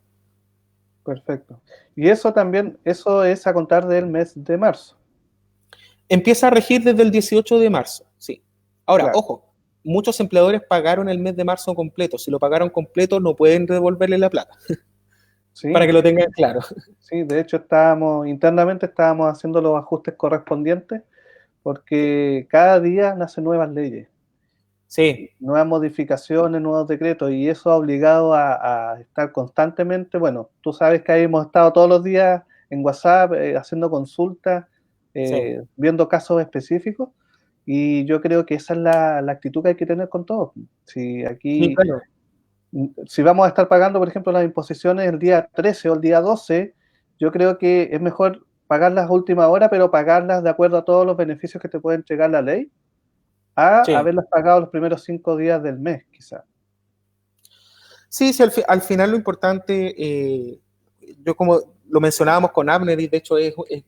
perfecto. Y eso también, eso es a contar del mes de marzo. Empieza a regir desde el 18 de marzo. Sí. Ahora, Claro. ojo, muchos empleadores pagaron el mes de marzo completo. Si lo pagaron completo, no pueden devolverle la plata. Para Sí, que lo tengan claro. sí, de hecho internamente estábamos haciendo los ajustes correspondientes porque cada día nacen nuevas leyes, Sí, nuevas modificaciones, nuevos decretos y eso ha obligado a estar constantemente, bueno, tú sabes que ahí hemos estado todos los días en WhatsApp haciendo consultas, sí. viendo casos específicos y yo creo que esa es la actitud que hay que tener con todos. Si Sí, aquí claro. si vamos a estar pagando, por ejemplo, las imposiciones el día 13 o el día 12, yo creo que es mejor pagarlas a última hora, pero pagarlas de acuerdo a todos los beneficios que te puede entregar la ley, a Sí. haberlas pagado los primeros 5 días del mes, quizás. Sí, sí, al final lo importante, yo como lo mencionábamos con Abner, y de hecho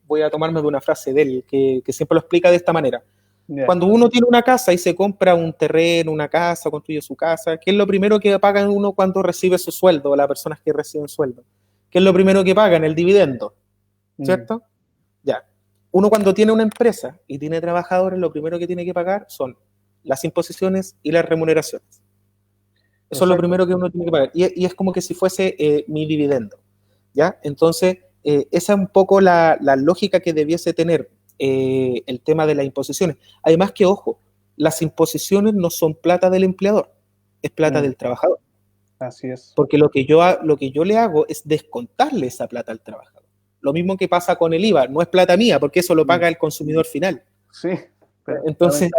voy a tomarme de una frase de él, que siempre lo explica de esta manera. Ya, Cuando uno tiene una casa y se compra un terreno, una casa, construye su casa, ¿qué es lo primero que paga uno cuando recibe su sueldo, las personas que reciben sueldo? ¿Qué es lo primero que pagan? El dividendo, mm, ¿cierto? Ya. Uno cuando tiene una empresa y tiene trabajadores, lo primero que tiene que pagar son las imposiciones y las remuneraciones. Eso es lo exacto. primero que uno tiene que pagar. Y es como que si fuese mi dividendo. ¿Ya? Entonces, esa es un poco la lógica que debiese tener el tema de las imposiciones. Además que, ojo, las imposiciones no son plata del empleador, es plata Mm, del trabajador. así es. Porque lo que yo le hago es descontarle esa plata al trabajador. Lo mismo que pasa con el IVA, no es plata mía, porque eso lo Mm, paga el consumidor final. sí, pero Entonces,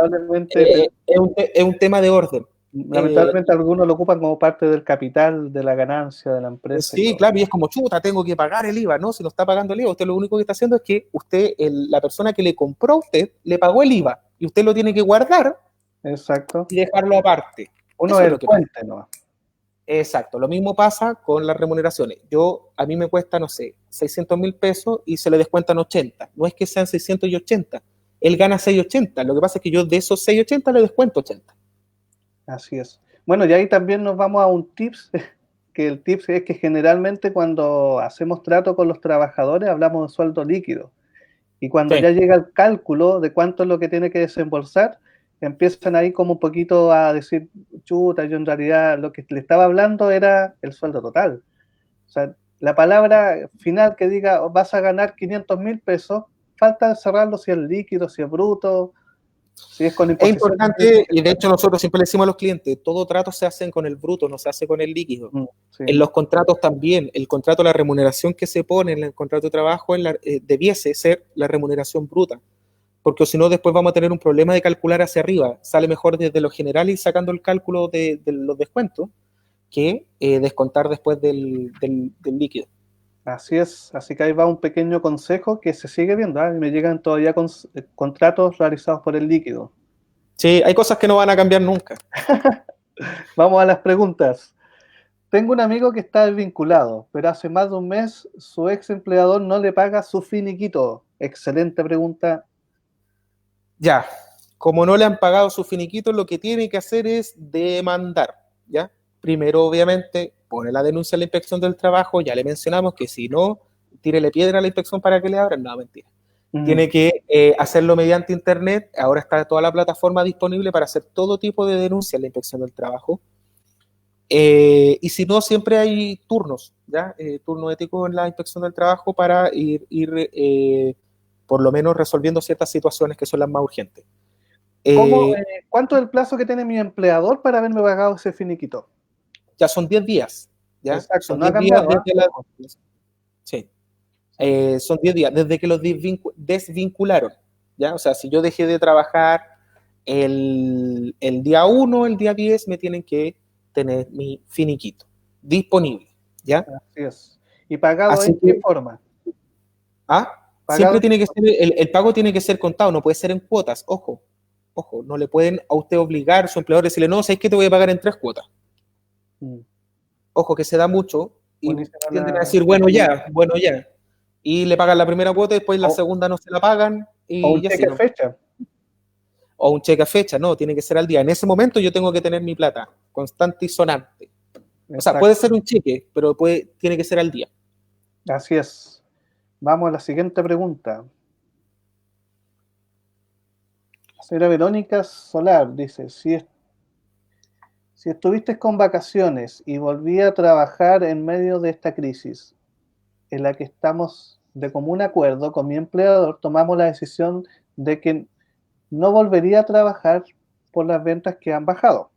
es un tema de orden. Eh, lamentablemente algunos lo ocupan como parte del capital, de la ganancia de la empresa y Sí, todo. claro, y es como chuta, tengo que pagar el IVA, ¿no? Si no está pagando el IVA, usted lo único que está haciendo es que la persona que le compró a usted, le pagó el IVA y usted lo tiene que guardar Exacto. y dejarlo aparte. Uno Eso es es el lo que pasa. puente, ¿no? Exacto, lo mismo pasa con las remuneraciones. A mí me cuesta, no sé, 600.000 pesos y se le descuentan 80. No es que sean 680, él gana 680. Lo que pasa es que yo de esos 680 le descuento 80. Así es. Bueno, y ahí también nos vamos a un tips, que el tips es que generalmente cuando hacemos trato con los trabajadores hablamos de sueldo líquido. Y cuando Sí, ya llega el cálculo de cuánto es lo que tiene que desembolsar, empiezan ahí como un poquito a decir, chuta, yo en realidad lo que le estaba hablando era el sueldo total. O sea, la palabra final que diga vas a ganar 500.000 pesos, falta cerrarlo si es líquido, si es bruto, si es con Es imposición. importante, y de hecho nosotros siempre le decimos a los clientes, todo trato se hace con el bruto, no se hace con el líquido. Sí. En los contratos también, el contrato, la remuneración que se pone en el contrato de trabajo debiese ser la remuneración bruta, porque si no después vamos a tener un problema de calcular hacia arriba. Sale mejor desde lo general y sacando el cálculo de los descuentos que descontar después del líquido. Así es, así que ahí va un pequeño consejo que se sigue viendo. Me llegan todavía contratos realizados por el líquido. Sí, hay cosas que no van a cambiar nunca. Vamos a las preguntas. Tengo un amigo que está desvinculado, pero hace más de un mes su ex empleador no le paga su finiquito. Excelente pregunta. Ya, como no le han pagado su finiquito, lo que tiene que hacer es demandar, ¿ya? Primero, obviamente, pone la denuncia a la inspección del trabajo, ya le mencionamos que si no, tírele piedra a la inspección para que le abran, no, mentira. Tiene que hacerlo mediante internet, ahora está toda la plataforma disponible para hacer todo tipo de denuncias a la inspección del trabajo. Y si no, siempre hay turnos, ¿ya? Turno ético en la inspección del trabajo para ir por lo menos resolviendo ciertas situaciones que son las más urgentes. ¿Cuánto es el plazo que tiene mi empleador para haberme pagado ese finiquito? Ya son 10 días. ¿Ya? Exacto, son no ha 10 días cambiado. desde Sí. Son 10 días desde que los desvincularon. ¿Ya? O sea, si yo dejé de trabajar el día 1, el día 10, me tienen que tener mi finiquito disponible. ¿Ya? Así es. ¿Y pagado Así en qué forma? Siempre tiene que ser, el pago tiene que ser contado, no puede ser en cuotas. Ojo, no le pueden a usted obligar a su empleador a decirle, no, ¿sabes qué? Te voy a pagar en 3 cuotas. Ojo, que se da mucho y tienden a decir, bueno, ya. Y le pagan la primera cuota y después la segunda no se la pagan. O un cheque a fecha. O un cheque a fecha, no, tiene que ser al día. En ese momento yo tengo que tener mi plata constante y sonante. O sea, puede ser un cheque, pero tiene que ser al día. Así es. Vamos a la siguiente pregunta. La señora Verónica Solar dice, si estuviste con vacaciones y volví a trabajar en medio de esta crisis, en la que estamos de común acuerdo con mi empleador, tomamos la decisión de que no volvería a trabajar por las ventas que han bajado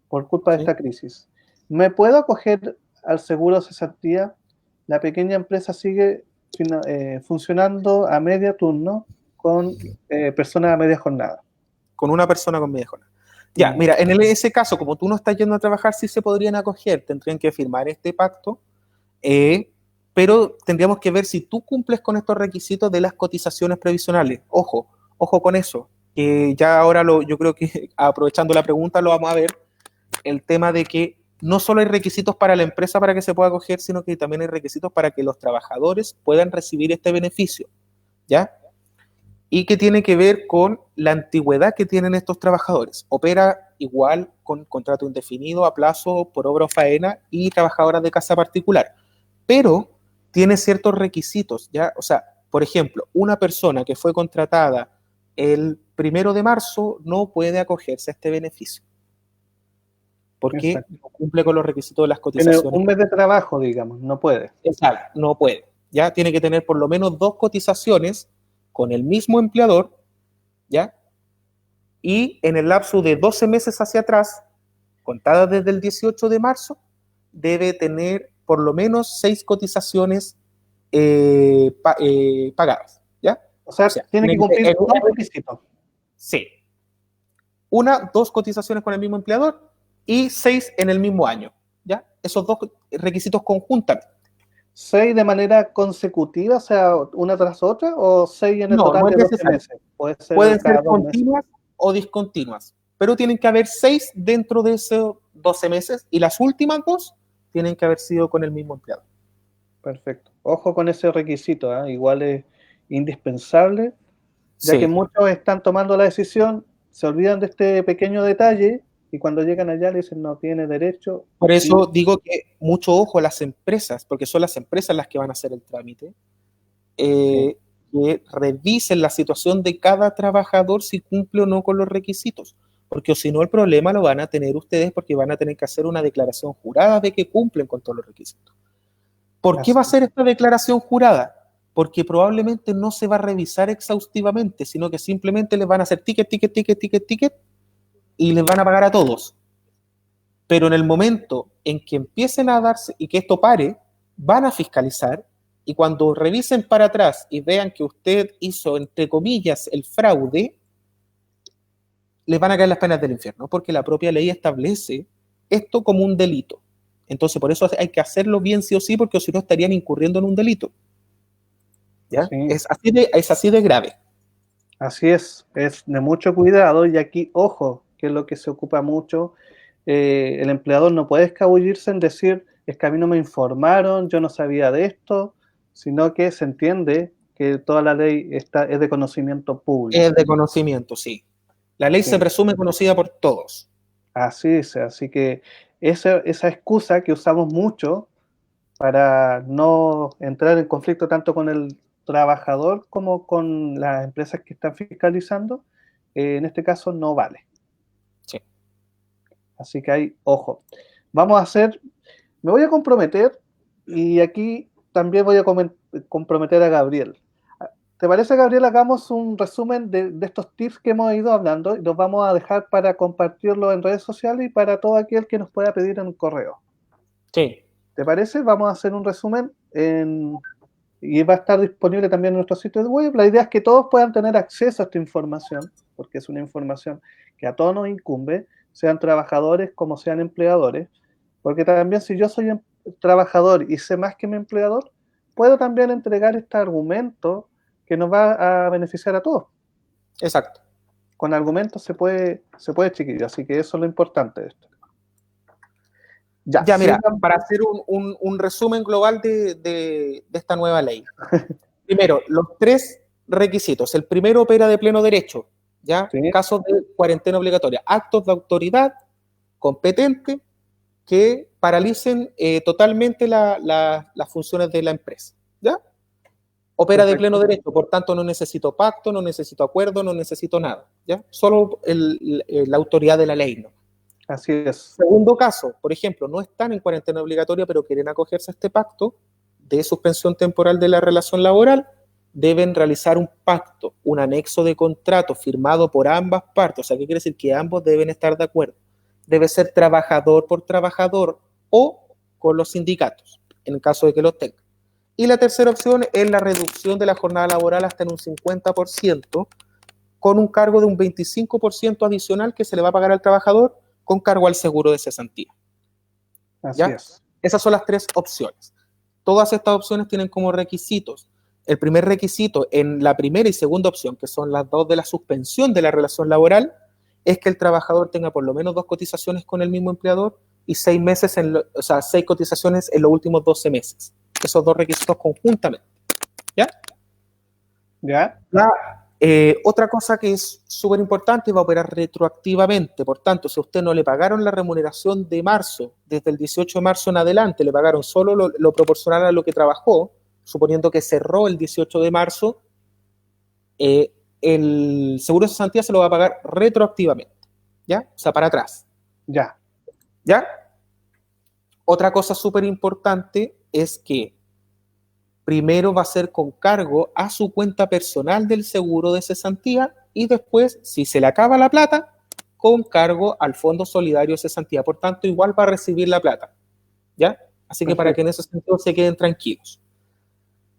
por culpa de esta crisis. ¿Me puedo acoger al seguro cesantía? La pequeña empresa sigue funcionando a media turno con personas a media jornada. Con una persona con media jornada. Ya, mira, en ese caso, como tú no estás yendo a trabajar, sí se podrían acoger, tendrían que firmar este pacto, pero tendríamos que ver si tú cumples con estos requisitos de las cotizaciones previsionales. Ojo con eso, que ya ahora yo creo que aprovechando la pregunta lo vamos a ver, el tema de que no solo hay requisitos para la empresa para que se pueda acoger, sino que también hay requisitos para que los trabajadores puedan recibir este beneficio, ¿ya? Y que tiene que ver con la antigüedad que tienen estos trabajadores. Opera igual con contrato indefinido, a plazo, por obra o faena y trabajadoras de casa particular. Pero tiene ciertos requisitos, ¿ya? O sea, por ejemplo, una persona que fue contratada el 1 de marzo no puede acogerse a este beneficio. Porque no cumple con los requisitos de las cotizaciones. Tiene un mes de trabajo, digamos, no puede. Exacto, no puede. Ya tiene que tener por lo menos 2 cotizaciones con el mismo empleador, ¿ya? Y en el lapso de 12 meses hacia atrás, contadas desde el 18 de marzo, debe tener por lo menos 6 cotizaciones pagadas, ¿ya? O sea, tiene que cumplir 2 requisitos. Sí. 2 cotizaciones con el mismo empleador y 6 en el mismo año, ¿ya? Esos 2 requisitos conjuntamente. 6 de manera consecutiva, o sea, una tras otra, o 6 en el total de 12 meses. Pueden ser continuas o discontinuas, pero tienen que haber 6 dentro de esos 12 meses y las últimas 2 tienen que haber sido con el mismo empleado. Perfecto. Ojo con ese requisito, igual es indispensable, ya que muchos están tomando la decisión, se olvidan de este pequeño detalle y cuando llegan allá le dicen no tiene derecho. Por eso digo que mucho ojo a las empresas, porque son las empresas las que van a hacer el trámite, que revisen la situación de cada trabajador si cumple o no con los requisitos, porque si no el problema lo van a tener ustedes porque van a tener que hacer una declaración jurada de que cumplen con todos los requisitos. ¿Por qué va a ser esta declaración jurada? porque probablemente no se va a revisar exhaustivamente, sino que simplemente les van a hacer ticket, y les van a pagar a todos. Pero en el momento en que empiecen a darse y que esto pare, van a fiscalizar, y cuando revisen para atrás y vean que usted hizo, entre comillas, el fraude, les van a caer las penas del infierno, porque la propia ley establece esto como un delito. Entonces, por eso hay que hacerlo bien sí o sí, porque si no estarían incurriendo en un delito. ¿Ya? Sí. Es así de grave. Así es de mucho cuidado, y aquí, ojo, que es lo que se ocupa mucho, el empleador no puede escabullirse en decir, es que a mí no me informaron, yo no sabía de esto, sino que se entiende que toda la ley es de conocimiento público. Es de conocimiento, sí. La ley se Sí, presume conocida por todos. así es, así que esa excusa que usamos mucho para no entrar en conflicto tanto con el trabajador como con las empresas que están fiscalizando, en este caso no vale. Sí. Así que hay, ojo. Vamos a hacer, me voy a comprometer, y aquí también voy a comprometer a Gabriel. ¿Te parece, Gabriel? Hagamos un resumen de estos tips que hemos ido hablando y los vamos a dejar para compartirlo en redes sociales y para todo aquel que nos pueda pedir en un correo. Sí. ¿Te parece? Vamos a hacer un resumen y va a estar disponible también en nuestro sitio web. La idea es que todos puedan tener acceso a esta información, porque es una información que a todos nos incumbe, sean trabajadores como sean empleadores, porque también si yo soy trabajador y sé más que mi empleador, puedo también entregar este argumento que nos va a beneficiar a todos. Exacto. Con argumentos se puede, chiquillo, así que eso es lo importante de esto. Ya, mira, para hacer un resumen global de esta nueva ley. Primero, los 3 requisitos. El primero opera de pleno derecho, ¿ya? Sí. Casos de cuarentena obligatoria. Actos de autoridad competente que paralicen totalmente las funciones de la empresa, ¿ya? Opera Perfecto. de pleno derecho, por tanto no necesito pacto, no necesito acuerdo, no necesito nada, ¿ya? Solo la autoridad de la ley, ¿no? Así es. Segundo caso, por ejemplo, no están en cuarentena obligatoria, pero quieren acogerse a este pacto de suspensión temporal de la relación laboral, deben realizar un pacto, un anexo de contrato firmado por ambas partes. O sea, ¿qué quiere decir? Que ambos deben estar de acuerdo. Debe ser trabajador por trabajador o con los sindicatos, en el caso de que los tengan. Y la tercera opción es la reducción de la jornada laboral hasta en un 50%, con un cargo de un 25% adicional que se le va a pagar al trabajador con cargo al seguro de cesantía. Así ¿Ya? es. Esas son las 3 opciones. Todas estas opciones tienen como requisitos. El primer requisito en la primera y segunda opción, que son las 2 de la suspensión de la relación laboral, es que el trabajador tenga por lo menos 2 cotizaciones con el mismo empleador y 6 cotizaciones en los últimos 12 meses. Esos 2 requisitos conjuntamente. ¿Ya? ¿Ya? Otra cosa que es súper importante, va a operar retroactivamente. Por tanto, si a usted no le pagaron la remuneración de marzo, desde el 18 de marzo en adelante, le pagaron solo lo proporcional a lo que trabajó, suponiendo que cerró el 18 de marzo, el seguro de cesantía se lo va a pagar retroactivamente, ¿ya? O sea, para atrás. Ya. ¿Ya? Otra cosa súper importante es que primero va a ser con cargo a su cuenta personal del seguro de cesantía y después, si se le acaba la plata, con cargo al Fondo Solidario de Cesantía. Por tanto, igual va a recibir la plata, ¿ya? Así que para que en ese sentido se queden tranquilos.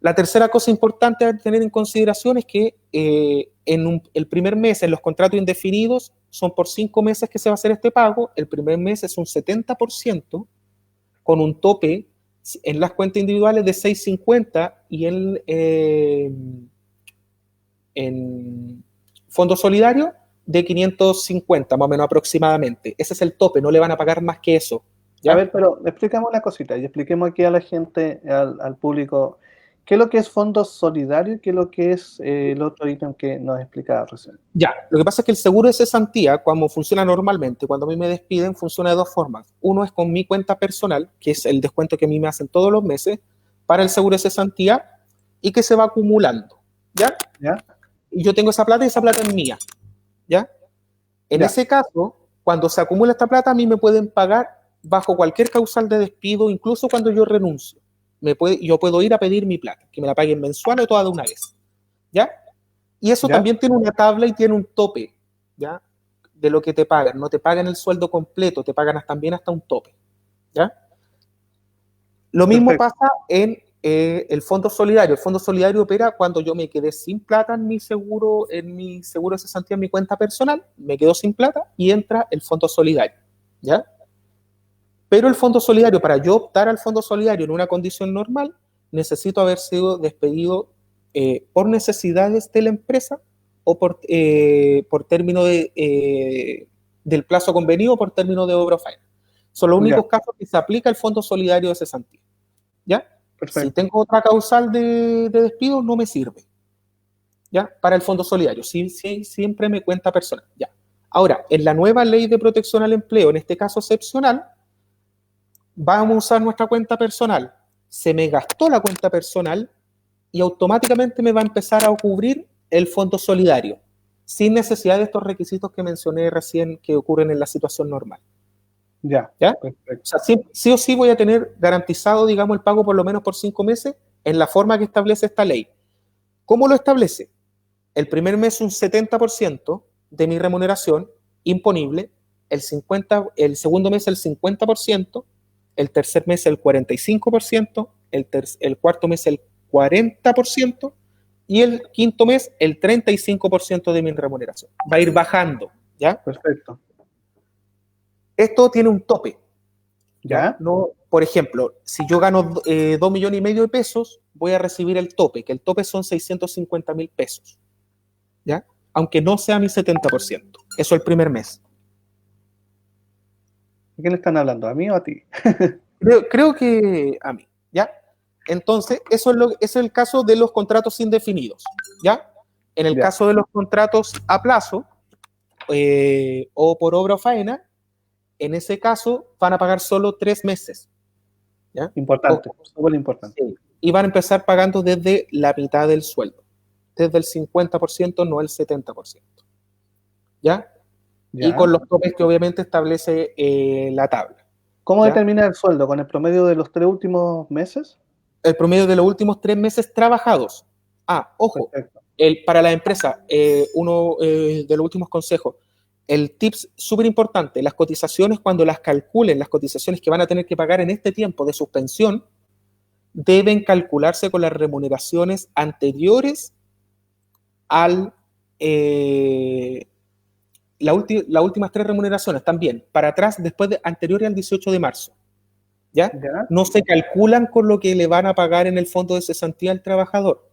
La tercera cosa importante a tener en consideración es que el primer mes en los contratos indefinidos son por 5 meses que se va a hacer este pago. El primer mes es un 70% con un tope en las cuentas individuales de 650 y en fondo solidario de 550, más o menos aproximadamente. Ese es el tope, no le van a pagar más que eso. ¿Ya? A ver, pero explícame una cosita y expliquemos aquí a la gente, al público, qué es lo que es fondo solidario y qué es lo que es el otro ítem que nos explicaba recién. Ya, lo que pasa es que el seguro de cesantía, como funciona normalmente, cuando a mí me despiden, funciona de 2 formas. Uno es con mi cuenta personal, que es el descuento que a mí me hacen todos los meses para el seguro de cesantía y que se va acumulando, ¿ya? ¿Ya? Y yo tengo esa plata y esa plata es mía, ¿ya? En ese caso, cuando se acumula esta plata, a mí me pueden pagar bajo cualquier causal de despido, incluso cuando yo renuncio, yo puedo ir a pedir mi plata, que me la paguen mensual o toda de una vez, ¿ya? Y eso ¿Ya? también tiene una tabla y tiene un tope, ¿ya? De lo que te pagan. No te pagan el sueldo completo, te pagan también hasta un tope, ¿ya? Lo mismo Perfecto. pasa en el Fondo Solidario. El Fondo Solidario opera cuando yo me quedé sin plata en mi seguro de cesantía, en mi cuenta personal, me quedo sin plata y entra el Fondo Solidario, ¿ya? Pero el Fondo Solidario, para yo optar al Fondo Solidario en una condición normal, necesito haber sido despedido por necesidades de la empresa o por término del plazo convenido o por término de obra o faena. Son los Ya, únicos casos que se aplica el Fondo Solidario de cesantía, ¿ya? Si perfecto. tengo otra causal de despido, no me sirve, ¿ya? Para el Fondo Solidario, sí, sí, siempre me cuenta personal, ¿ya? Ahora, en la nueva ley de protección al empleo, en este caso excepcional, vamos a usar nuestra cuenta personal. Se me gastó la cuenta personal y automáticamente me va a empezar a cubrir el fondo solidario, sin necesidad de estos requisitos que mencioné recién que ocurren en la situación normal. Ya, ¿Ya? O perfecto. sea, sí, sí o sí voy a tener garantizado, digamos, el pago por lo menos por 5 meses en la forma que establece esta ley. ¿Cómo lo establece? El primer mes un 70% de mi remuneración imponible, el segundo mes el 50%, el tercer mes el 45%, el cuarto mes el 40% y el quinto mes el 35% de mi remuneración. Va a ir bajando, ¿ya? Perfecto. Esto tiene un tope, ¿ya? ¿Ya? No, por ejemplo, si yo gano 2,5 millones de pesos, voy a recibir el tope, que el tope son 650.000 pesos, ¿ya? Aunque no sea mi 70%. Eso el primer mes. ¿De qué le están hablando? ¿A mí o a ti? Creo que a mí, ¿ya? Entonces, eso es el caso de los contratos indefinidos, ¿ya? En el Ya, caso de los contratos a plazo o por obra o faena, en ese caso van a pagar solo 3 meses, ¿ya? importante, súper importante. Sí. Y van a empezar pagando desde la mitad del sueldo, desde el 50%, no el 70%, ¿ya? Y ¿Ya? con los topes que obviamente establece la tabla, ¿Cómo ¿ya? determina el sueldo? ¿Con el promedio de los 3 últimos meses? El promedio de los últimos 3 meses trabajados. Ah, ojo, Perfecto. para la empresa, uno de los últimos consejos, el tips súper importante, las cotizaciones cuando las calculen, las cotizaciones que van a tener que pagar en este tiempo de suspensión, deben calcularse con las remuneraciones anteriores al, las últimas 3 remuneraciones también, para atrás, anteriores al 18 de marzo. ¿Ya? ¿Ya? No se calculan con lo que le van a pagar en el fondo de cesantía al trabajador,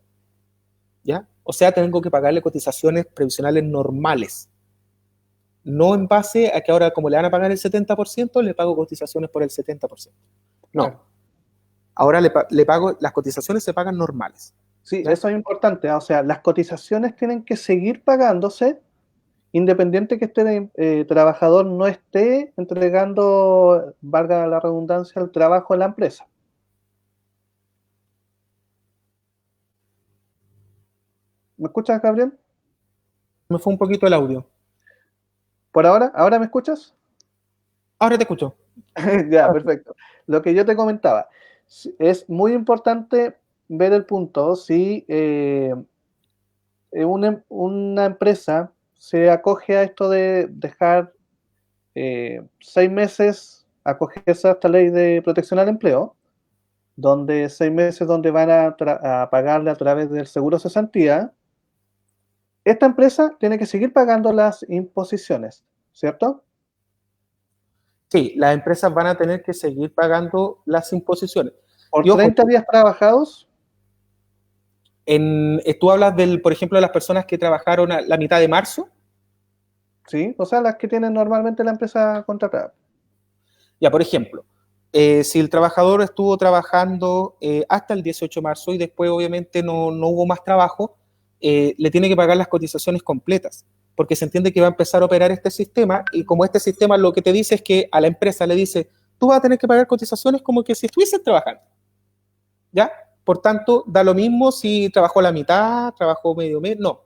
¿ya? O sea, tengo que pagarle cotizaciones previsionales normales, no en base a que ahora como le van a pagar el 70%, le pago cotizaciones por el 70%. No, Claro. ahora le pago, las cotizaciones se pagan normales, Sí, ¿ya? eso es importante. O sea, las cotizaciones tienen que seguir pagándose independiente que este trabajador no esté entregando, valga la redundancia, el trabajo a la empresa. ¿Me escuchas, Gabriel? Me fue un poquito el audio. ¿Por ahora? ¿Ahora me escuchas? Ahora te escucho. Ya, Ahora sí. perfecto. Lo que yo te comentaba, es muy importante ver el punto si una empresa se acoge a esto de dejar 6 meses, acogerse a esta ley de protección al empleo, donde 6 meses donde van a pagarle a través del seguro cesantía. Esta empresa tiene que seguir pagando las imposiciones, ¿cierto? Sí, las empresas van a tener que seguir pagando las imposiciones. Por Y ojo, 30 días trabajados, tú hablas por ejemplo, de las personas que trabajaron a la mitad de marzo. ¿sí? O sea, las que tienen normalmente la empresa contratada. Ya, por ejemplo, si el trabajador estuvo trabajando hasta el 18 de marzo y después obviamente no hubo más trabajo, le tiene que pagar las cotizaciones completas, porque se entiende que va a empezar a operar este sistema y como este sistema lo que te dice es que a la empresa le dice, tú vas a tener que pagar cotizaciones como que si estuvieses trabajando, ¿ya? Por tanto, da lo mismo si trabajó la mitad, trabajó medio mes, no,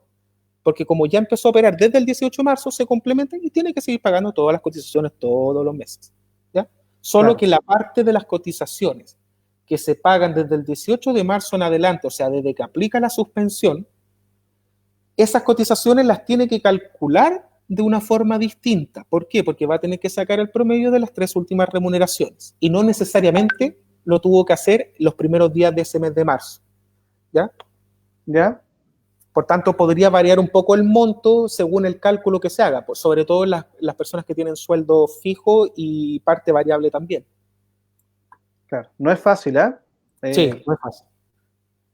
porque como ya empezó a operar desde el 18 de marzo, se complementan y tiene que seguir pagando todas las cotizaciones todos los meses, ¿ya? Solo Claro, que la parte de las cotizaciones que se pagan desde el 18 de marzo en adelante, o sea, desde que aplica la suspensión, esas cotizaciones las tiene que calcular de una forma distinta. ¿Por qué? Porque va a tener que sacar el promedio de las 3 últimas remuneraciones y no necesariamente lo tuvo que hacer los primeros días de ese mes de marzo. ¿Ya? ¿Ya? Por tanto, podría variar un poco el monto según el cálculo que se haga, sobre todo las personas que tienen sueldo fijo y parte variable también. Claro. No es fácil, ¿eh? Sí, no es fácil.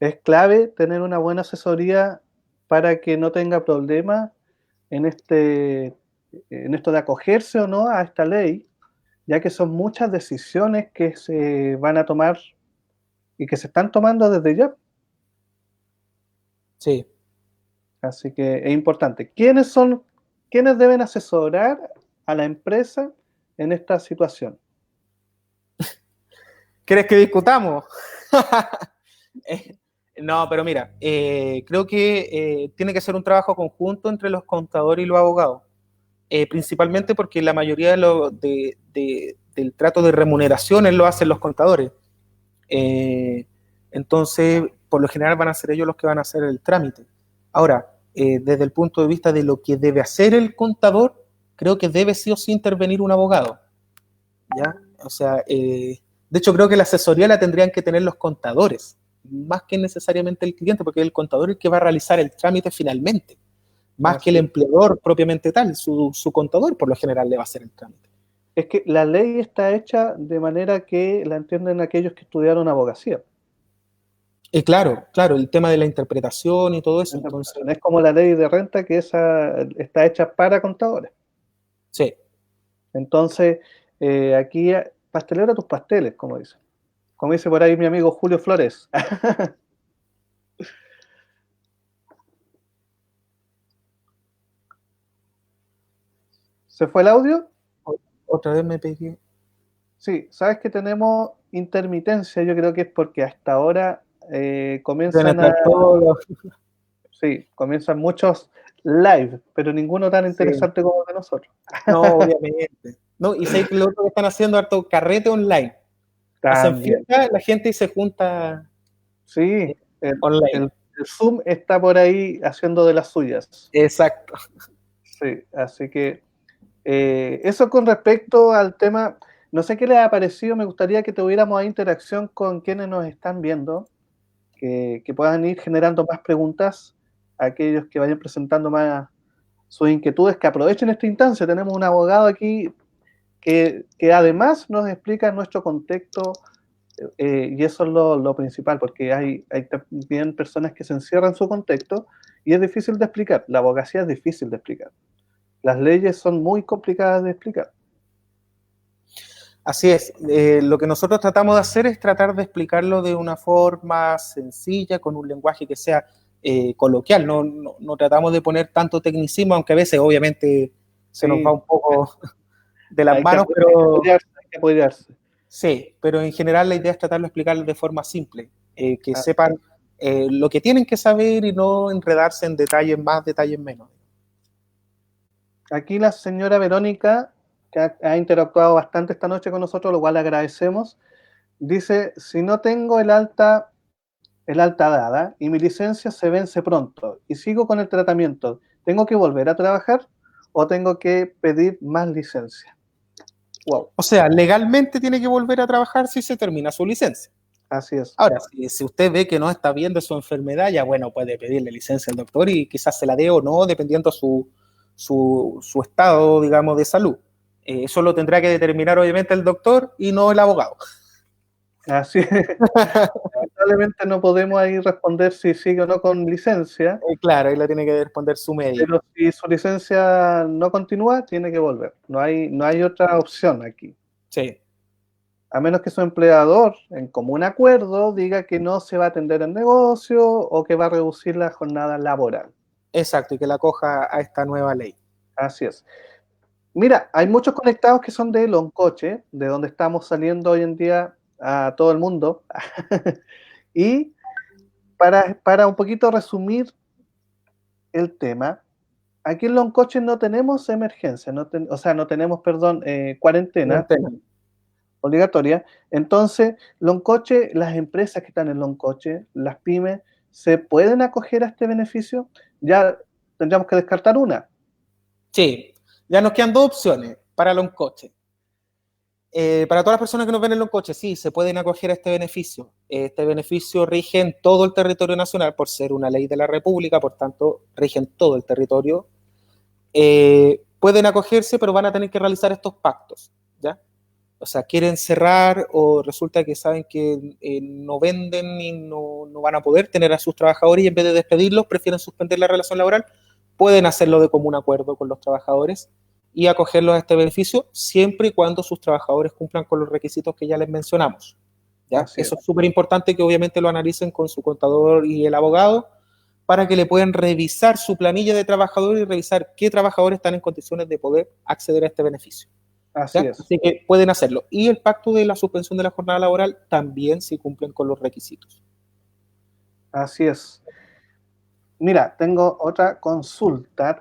Es clave tener una buena asesoría para que no tenga problemas en esto de acogerse o no a esta ley, ya que son muchas decisiones que se van a tomar y que se están tomando desde ya. Sí. Así que es importante. ¿Quiénes deben asesorar a la empresa en esta situación? ¿Quieres que discutamos? No, pero mira, creo que tiene que ser un trabajo conjunto entre los contadores y los abogados, principalmente porque la mayoría del trato de remuneraciones lo hacen los contadores. Eh, entonces, por lo general van a ser ellos los que van a hacer el trámite. Ahora, desde el punto de vista de lo que debe hacer el contador, creo que debe sí o sí intervenir un abogado. ¿Ya? O sea, de hecho creo que la asesoría la tendrían que tener los contadores, más que necesariamente el cliente, porque el contador es el que va a realizar el trámite finalmente, más que el empleador propiamente tal, su contador por lo general le va a hacer el trámite. Es que la ley está hecha de manera que la entienden aquellos que estudiaron abogacía. Claro, claro, el tema de la interpretación y todo eso, entonces... Es como la ley de renta que esa está hecha para contadores. Sí. Entonces, aquí pastelero a tus pasteles, como dice. Como dice por ahí mi amigo Julio Flores. ¿Se fue el audio? Otra vez me pegué. Sí, sabes que tenemos intermitencia, yo creo que es porque hasta ahora comienzan sí, comienzan muchos live, pero ninguno tan Sí. interesante como el de nosotros. No, obviamente. No, y sé que lo otro que están haciendo harto carrete online. Hacen También. fiesta, la gente se junta Sí, el online. Zoom está por ahí haciendo de las suyas. Exacto. Sí, así que eso con respecto al tema, no sé qué les ha parecido, me gustaría que tuviéramos ahí interacción con quienes nos están viendo, que puedan ir generando más preguntas, aquellos que vayan presentando más sus inquietudes, que aprovechen esta instancia. Tenemos un abogado aquí que además nos explica nuestro contexto, y eso es lo principal, porque hay también personas que se encierran en su contexto y es difícil de explicar. La abogacía es difícil de explicar. Las leyes son muy complicadas de explicar. Así es. Lo que nosotros tratamos de hacer es tratar de explicarlo de una forma sencilla, con un lenguaje que sea coloquial. No tratamos de poner tanto tecnicismo, aunque a veces obviamente se nos va Sí, un poco de las hay que, manos, hay que pero apoyarse, hay que apoyarse. sí, pero en general la idea es tratarlo de explicarlo de forma simple, que Ah, sepan lo que tienen que saber y no enredarse en detalles más, detalles menos. aquí la señora Verónica, que ha interactuado bastante esta noche con nosotros, lo cual le agradecemos, dice, si no tengo el alta dada y mi licencia se vence pronto y sigo con el tratamiento, ¿tengo que volver a trabajar o tengo que pedir más licencia? Wow, O sea, legalmente tiene que volver a trabajar si se termina su licencia. así es. Ahora, si usted ve que no está bien de su enfermedad, ya bueno, puede pedirle licencia al doctor y quizás se la dé o no, dependiendo su estado, digamos, de salud. Eso lo tendrá que determinar obviamente el doctor y no el abogado. Así es. Lamentablemente no podemos ahí responder si sigue o no con licencia, Claro, ahí lo tiene que responder su médico. pero si su licencia no continúa, tiene que volver. No hay otra opción aquí. Sí, A menos que su empleador, en común acuerdo, diga que no se va a atender el negocio o que va a reducir la jornada laboral. exacto, y que la coja a esta nueva ley. Así es. Mira, hay muchos conectados que son de Loncoche, de donde estamos saliendo hoy en día a todo el mundo. Y para un poquito resumir el tema, aquí en Loncoche no tenemos emergencia, o sea, no tenemos, perdón, cuarentena, Cuarentena. obligatoria. Entonces, Loncoche, las empresas que están en Loncoche, las pymes, ¿se pueden acoger a este beneficio? Ya tendríamos que descartar una. Sí, ya nos quedan dos opciones para Loncoche. Para todas las personas que nos ven en Loncoche, sí, se pueden acoger a este beneficio. Este beneficio rige en todo el territorio nacional por ser una ley de la República, por tanto, rige en todo el territorio. Pueden acogerse, pero van a tener que realizar estos pactos, ¿ya? O sea, quieren cerrar o resulta que saben que no venden y no van a poder tener a sus trabajadores y en vez de despedirlos, prefieren suspender la relación laboral, pueden hacerlo de común acuerdo con los trabajadores y acogerlos a este beneficio siempre y cuando sus trabajadores cumplan con los requisitos que ya les mencionamos. ¿Ya? Eso es súper importante que obviamente lo analicen con su contador y el abogado para que le puedan revisar su planilla de trabajadores y revisar qué trabajadores están en condiciones de poder acceder a este beneficio. Así ¿Ya? es. Así que pueden hacerlo. Y el pacto de la suspensión de la jornada laboral también si cumplen con los requisitos. Así es. Mira, tenemos otra consulta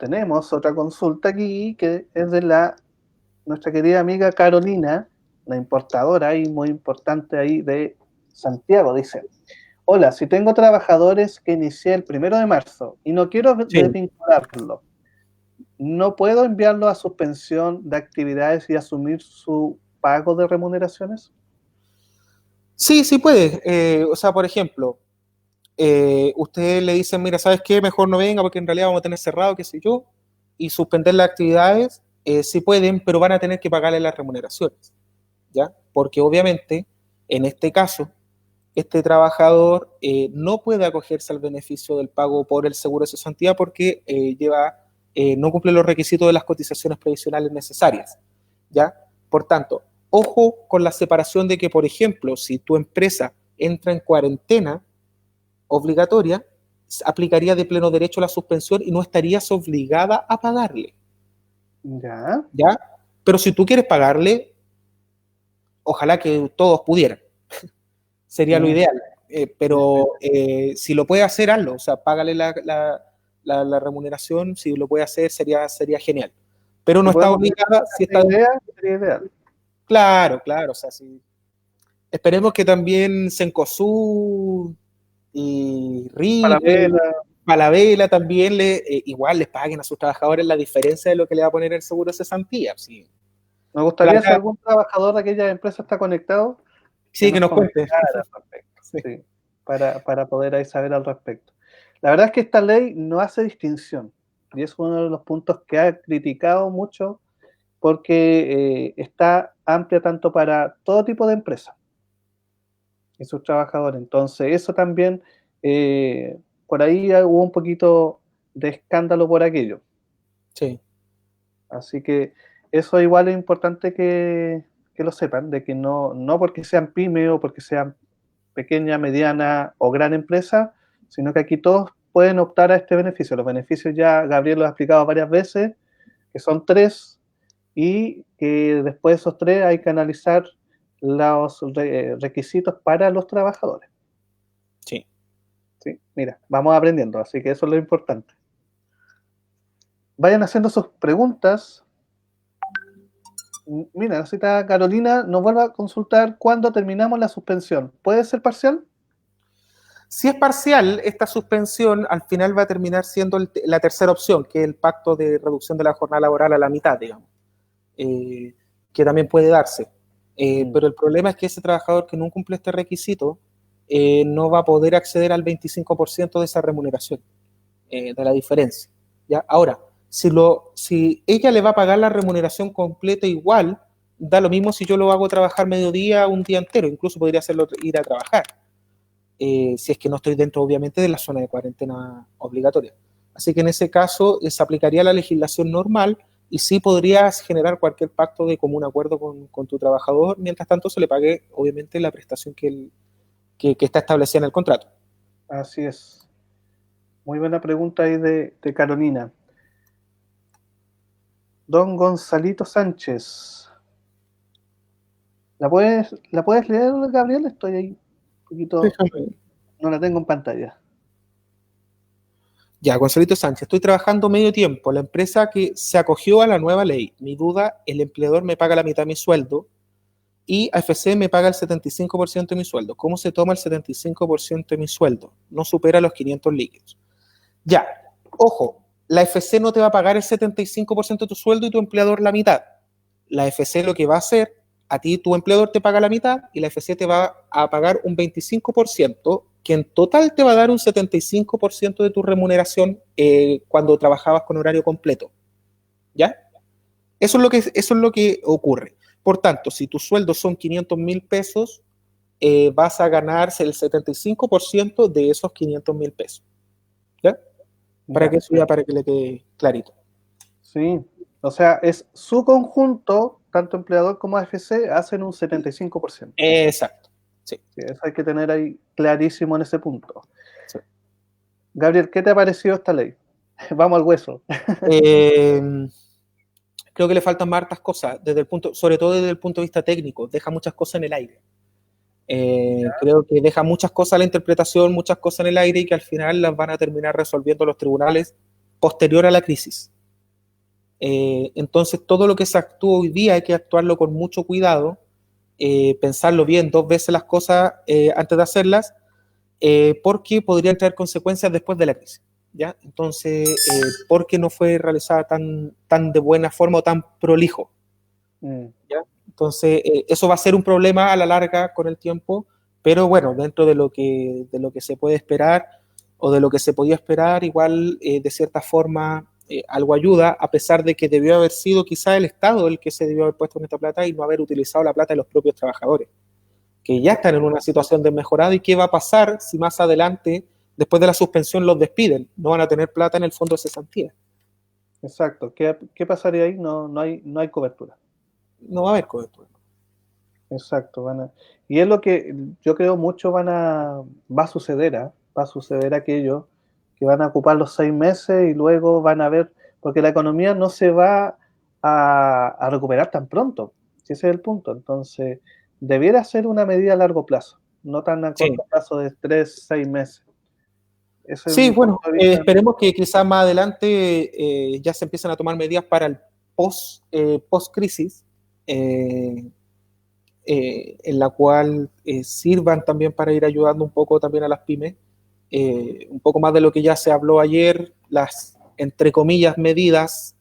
aquí que es de nuestra querida amiga Carolina, la importadora y muy importante ahí de Santiago. Dice: hola, si tengo trabajadores que inicié el 1 de marzo y no quiero Sí. desvincularlo, ¿no puedo enviarlo a suspensión de actividades y asumir su pago de remuneraciones? Sí, sí puede. O sea, por ejemplo, ustedes le dicen, mira, ¿sabes qué? Mejor no venga porque en realidad vamos a tener cerrado, qué sé yo, y suspender las actividades, sí pueden, pero van a tener que pagarle las remuneraciones, ¿ya? Porque obviamente, en este caso, este trabajador no puede acogerse al beneficio del pago por el seguro de cesantía porque no cumple los requisitos de las cotizaciones previsionales necesarias, ¿ya? Por tanto, ojo con la separación de que, por ejemplo, si tu empresa entra en cuarentena obligatoria, aplicaría de pleno derecho la suspensión y no estarías obligada a pagarle, Ya. ¿ya? Pero si tú quieres pagarle, ojalá que todos pudieran, sería lo ideal. Pero si lo puede hacer, hazlo. O sea, págale la remuneración. Si lo puede hacer, sería genial. Pero no Si está podemos obligada. Si está, idea, sería ideal. claro, claro. O sea, si, esperemos que también Cencosud y Para Ripley, ver, Falabella también igual les paguen a sus trabajadores la diferencia de lo que le va a poner el seguro de cesantía. Sí, me gustaría, si algún trabajador de aquella empresa está conectado, que sí, que nos nos cuente. comentara al respecto, Sí. sí, para poder ahí saber al respecto. La verdad es que esta ley no hace distinción, y es uno de los puntos que ha criticado mucho, porque está amplia tanto para todo tipo de empresas y sus trabajadores. Entonces, eso también, por ahí hubo un poquito de escándalo por aquello. Sí. Así que eso igual es importante que lo sepan, de que no porque sean pyme o porque sean pequeña, mediana o gran empresa, sino que aquí todos pueden optar a este beneficio. Los beneficios ya Gabriel lo ha explicado varias veces, que son tres, y que después de esos tres hay que analizar los requisitos para los trabajadores. Sí. ¿Sí? Mira, vamos aprendiendo, así que eso es lo importante. Vayan haciendo sus preguntas. Mira, la cita Carolina nos vuelve a consultar cuándo terminamos la suspensión. ¿Puede ser parcial? Si es parcial, esta suspensión al final va a terminar siendo la tercera opción, que es el pacto de reducción de la jornada laboral a la mitad, digamos, que también puede darse. Pero el problema es que ese trabajador que no cumple este requisito no va a poder acceder al 25% de esa remuneración, de la diferencia. ¿Ya? Ahora, si ella le va a pagar la remuneración completa igual, da lo mismo si yo lo hago trabajar mediodía, un día entero, incluso podría hacerlo ir a trabajar. Si es que no estoy dentro, obviamente, de la zona de cuarentena obligatoria. Así que en ese caso se aplicaría la legislación normal y sí podrías generar cualquier pacto de común acuerdo con tu trabajador, mientras tanto se le pague, obviamente, la prestación que está establecida en el contrato. Así es. Muy buena pregunta ahí de Carolina. Don Gonzalito Sánchez. ¿La puedes leer, Gabriel? Estoy ahí un poquito, no la tengo en pantalla. Ya, Gonzalito Sánchez, estoy trabajando medio tiempo. La empresa que se acogió a la nueva ley. Mi duda, el empleador me paga la mitad de mi sueldo y AFC me paga el 75% de mi sueldo. ¿Cómo se toma el 75% de mi sueldo? No supera los 500 líquidos. Ya, ojo, la AFC no te va a pagar el 75% de tu sueldo y tu empleador la mitad. La AFC lo que va a hacer, a ti tu empleador te paga la mitad y la AFC te va a pagar un 25%, que en total te va a dar un 75% de tu remuneración cuando trabajabas con horario completo. ¿Ya? Eso es lo que ocurre. Por tanto, si tus sueldos son 500.000 pesos, vas a ganarse el 75% de esos 500.000 pesos. ¿Ya? Para que eso ya, para que le quede clarito. Sí, o sea, es su conjunto, tanto empleador como AFC, hacen un 75%. Exacto. Sí. Sí, eso hay que tener ahí clarísimo en ese punto. Sí. Gabriel, ¿qué te ha parecido esta ley? Vamos al hueso. Creo que le faltan más hartas cosas, sobre todo desde el punto de vista técnico, deja muchas cosas en el aire. Creo que deja muchas cosas a la interpretación, muchas cosas en el aire y que al final las van a terminar resolviendo los tribunales posterior a la crisis. Entonces, todo lo que se actúa hoy día hay que actuarlo con mucho cuidado, pensarlo bien 2 veces las cosas antes de hacerlas, porque podrían traer consecuencias después de la crisis. ¿Ya? Entonces, porque no fue realizada tan de buena forma o tan prolijo. ¿Ya? Entonces, eso va a ser un problema a la larga con el tiempo, pero bueno, dentro de lo que se puede esperar o de lo que se podía esperar, igual de cierta forma algo ayuda, a pesar de que debió haber sido quizá el Estado el que se debió haber puesto en esta plata y no haber utilizado la plata de los propios trabajadores, que ya están en una situación desmejorada. ¿Y qué va a pasar si más adelante, después de la suspensión, los despiden? No van a tener plata en el fondo de cesantía. Exacto. ¿Qué pasaría ahí? No hay cobertura. No va a haber cobertura. Exacto. Y es lo que yo creo mucho va a suceder, ¿eh? Va a suceder aquello, que van a ocupar los 6 meses y luego van a ver, porque la economía no se va a recuperar tan pronto, si ese es el punto. Entonces, debiera ser una medida a largo plazo, no tan a corto plazo de 3, 6 meses. Ese es Sí, mi punto bueno, de vista. esperemos que quizás más adelante ya se empiecen a tomar medidas para el post-crisis, en la cual sirvan también para ir ayudando un poco también a las pymes, un poco más de lo que ya se habló ayer, las, entre comillas, medidas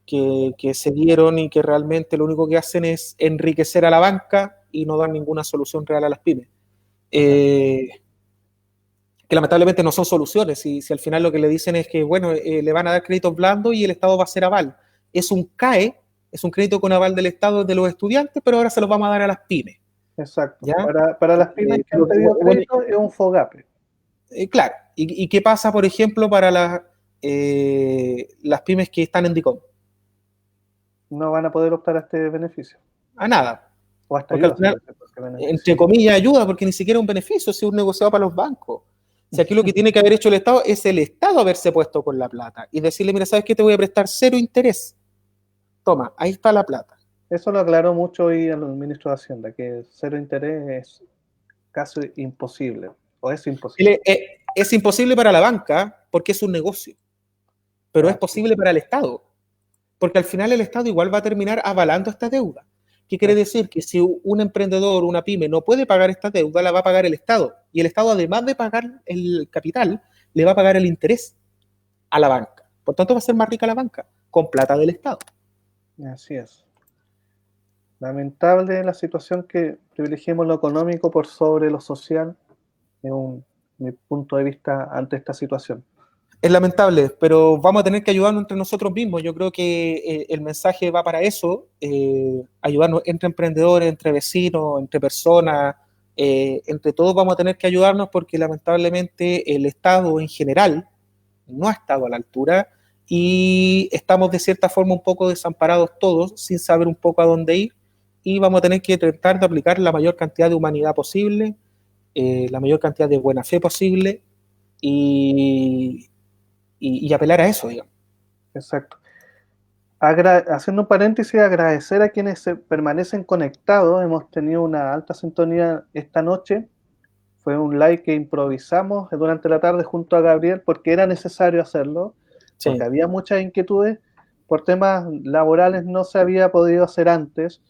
que se dieron y que realmente lo único que hacen es enriquecer a la banca y no dar ninguna solución real a las pymes. Que lamentablemente no son soluciones, si al final lo que le dicen es que, bueno, le van a dar créditos blandos y el Estado va a hacer aval. Es un CAE, es un crédito con aval del Estado de los estudiantes, pero ahora se los vamos a dar a las pymes. Exacto. ¿Ya? Para las pymes que han pedido crédito es un FOGAPE. Claro. ¿Y qué pasa, por ejemplo, para las pymes que están en DICOM? No van a poder optar a este beneficio. A nada. O hasta Porque yo. al final, entre comillas, ayuda, porque ni siquiera es un beneficio, es un negociado para los bancos. Si aquí lo que tiene que haber hecho el Estado es el Estado haberse puesto con la plata y decirle, mira, ¿sabes qué? Te voy a prestar 0 interés. Toma, ahí está la plata. Eso lo aclaró mucho hoy el ministro de Hacienda, que 0 interés es casi imposible, o es imposible. Es imposible para la banca porque es un negocio, pero es posible para el Estado, porque al final el Estado igual va a terminar avalando esta deuda. ¿Qué quiere decir? Que si un emprendedor, una pyme, no puede pagar esta deuda, la va a pagar el Estado. Y el Estado, además de pagar el capital, le va a pagar el interés a la banca. Por tanto, va a ser más rica la banca, con plata del Estado. Así es. Lamentable la situación que privilegiemos lo económico por sobre lo social, es mi punto de vista ante esta situación. Es lamentable, pero vamos a tener que ayudarnos entre nosotros mismos. Yo creo que el mensaje va para eso, ayudarnos entre emprendedores, entre vecinos, entre personas, entre todos vamos a tener que ayudarnos porque lamentablemente el Estado en general no ha estado a la altura y estamos de cierta forma un poco desamparados todos, sin saber un poco a dónde ir, y vamos a tener que tratar de aplicar la mayor cantidad de humanidad posible, la mayor cantidad de buena fe posible y apelar a eso, digamos. Exacto. Haciendo un paréntesis, agradecer a quienes permanecen conectados. Hemos tenido una alta sintonía esta noche. Fue un live que improvisamos durante la tarde junto a Gabriel porque era necesario hacerlo, porque había muchas inquietudes. Por temas laborales no se había podido hacer antes,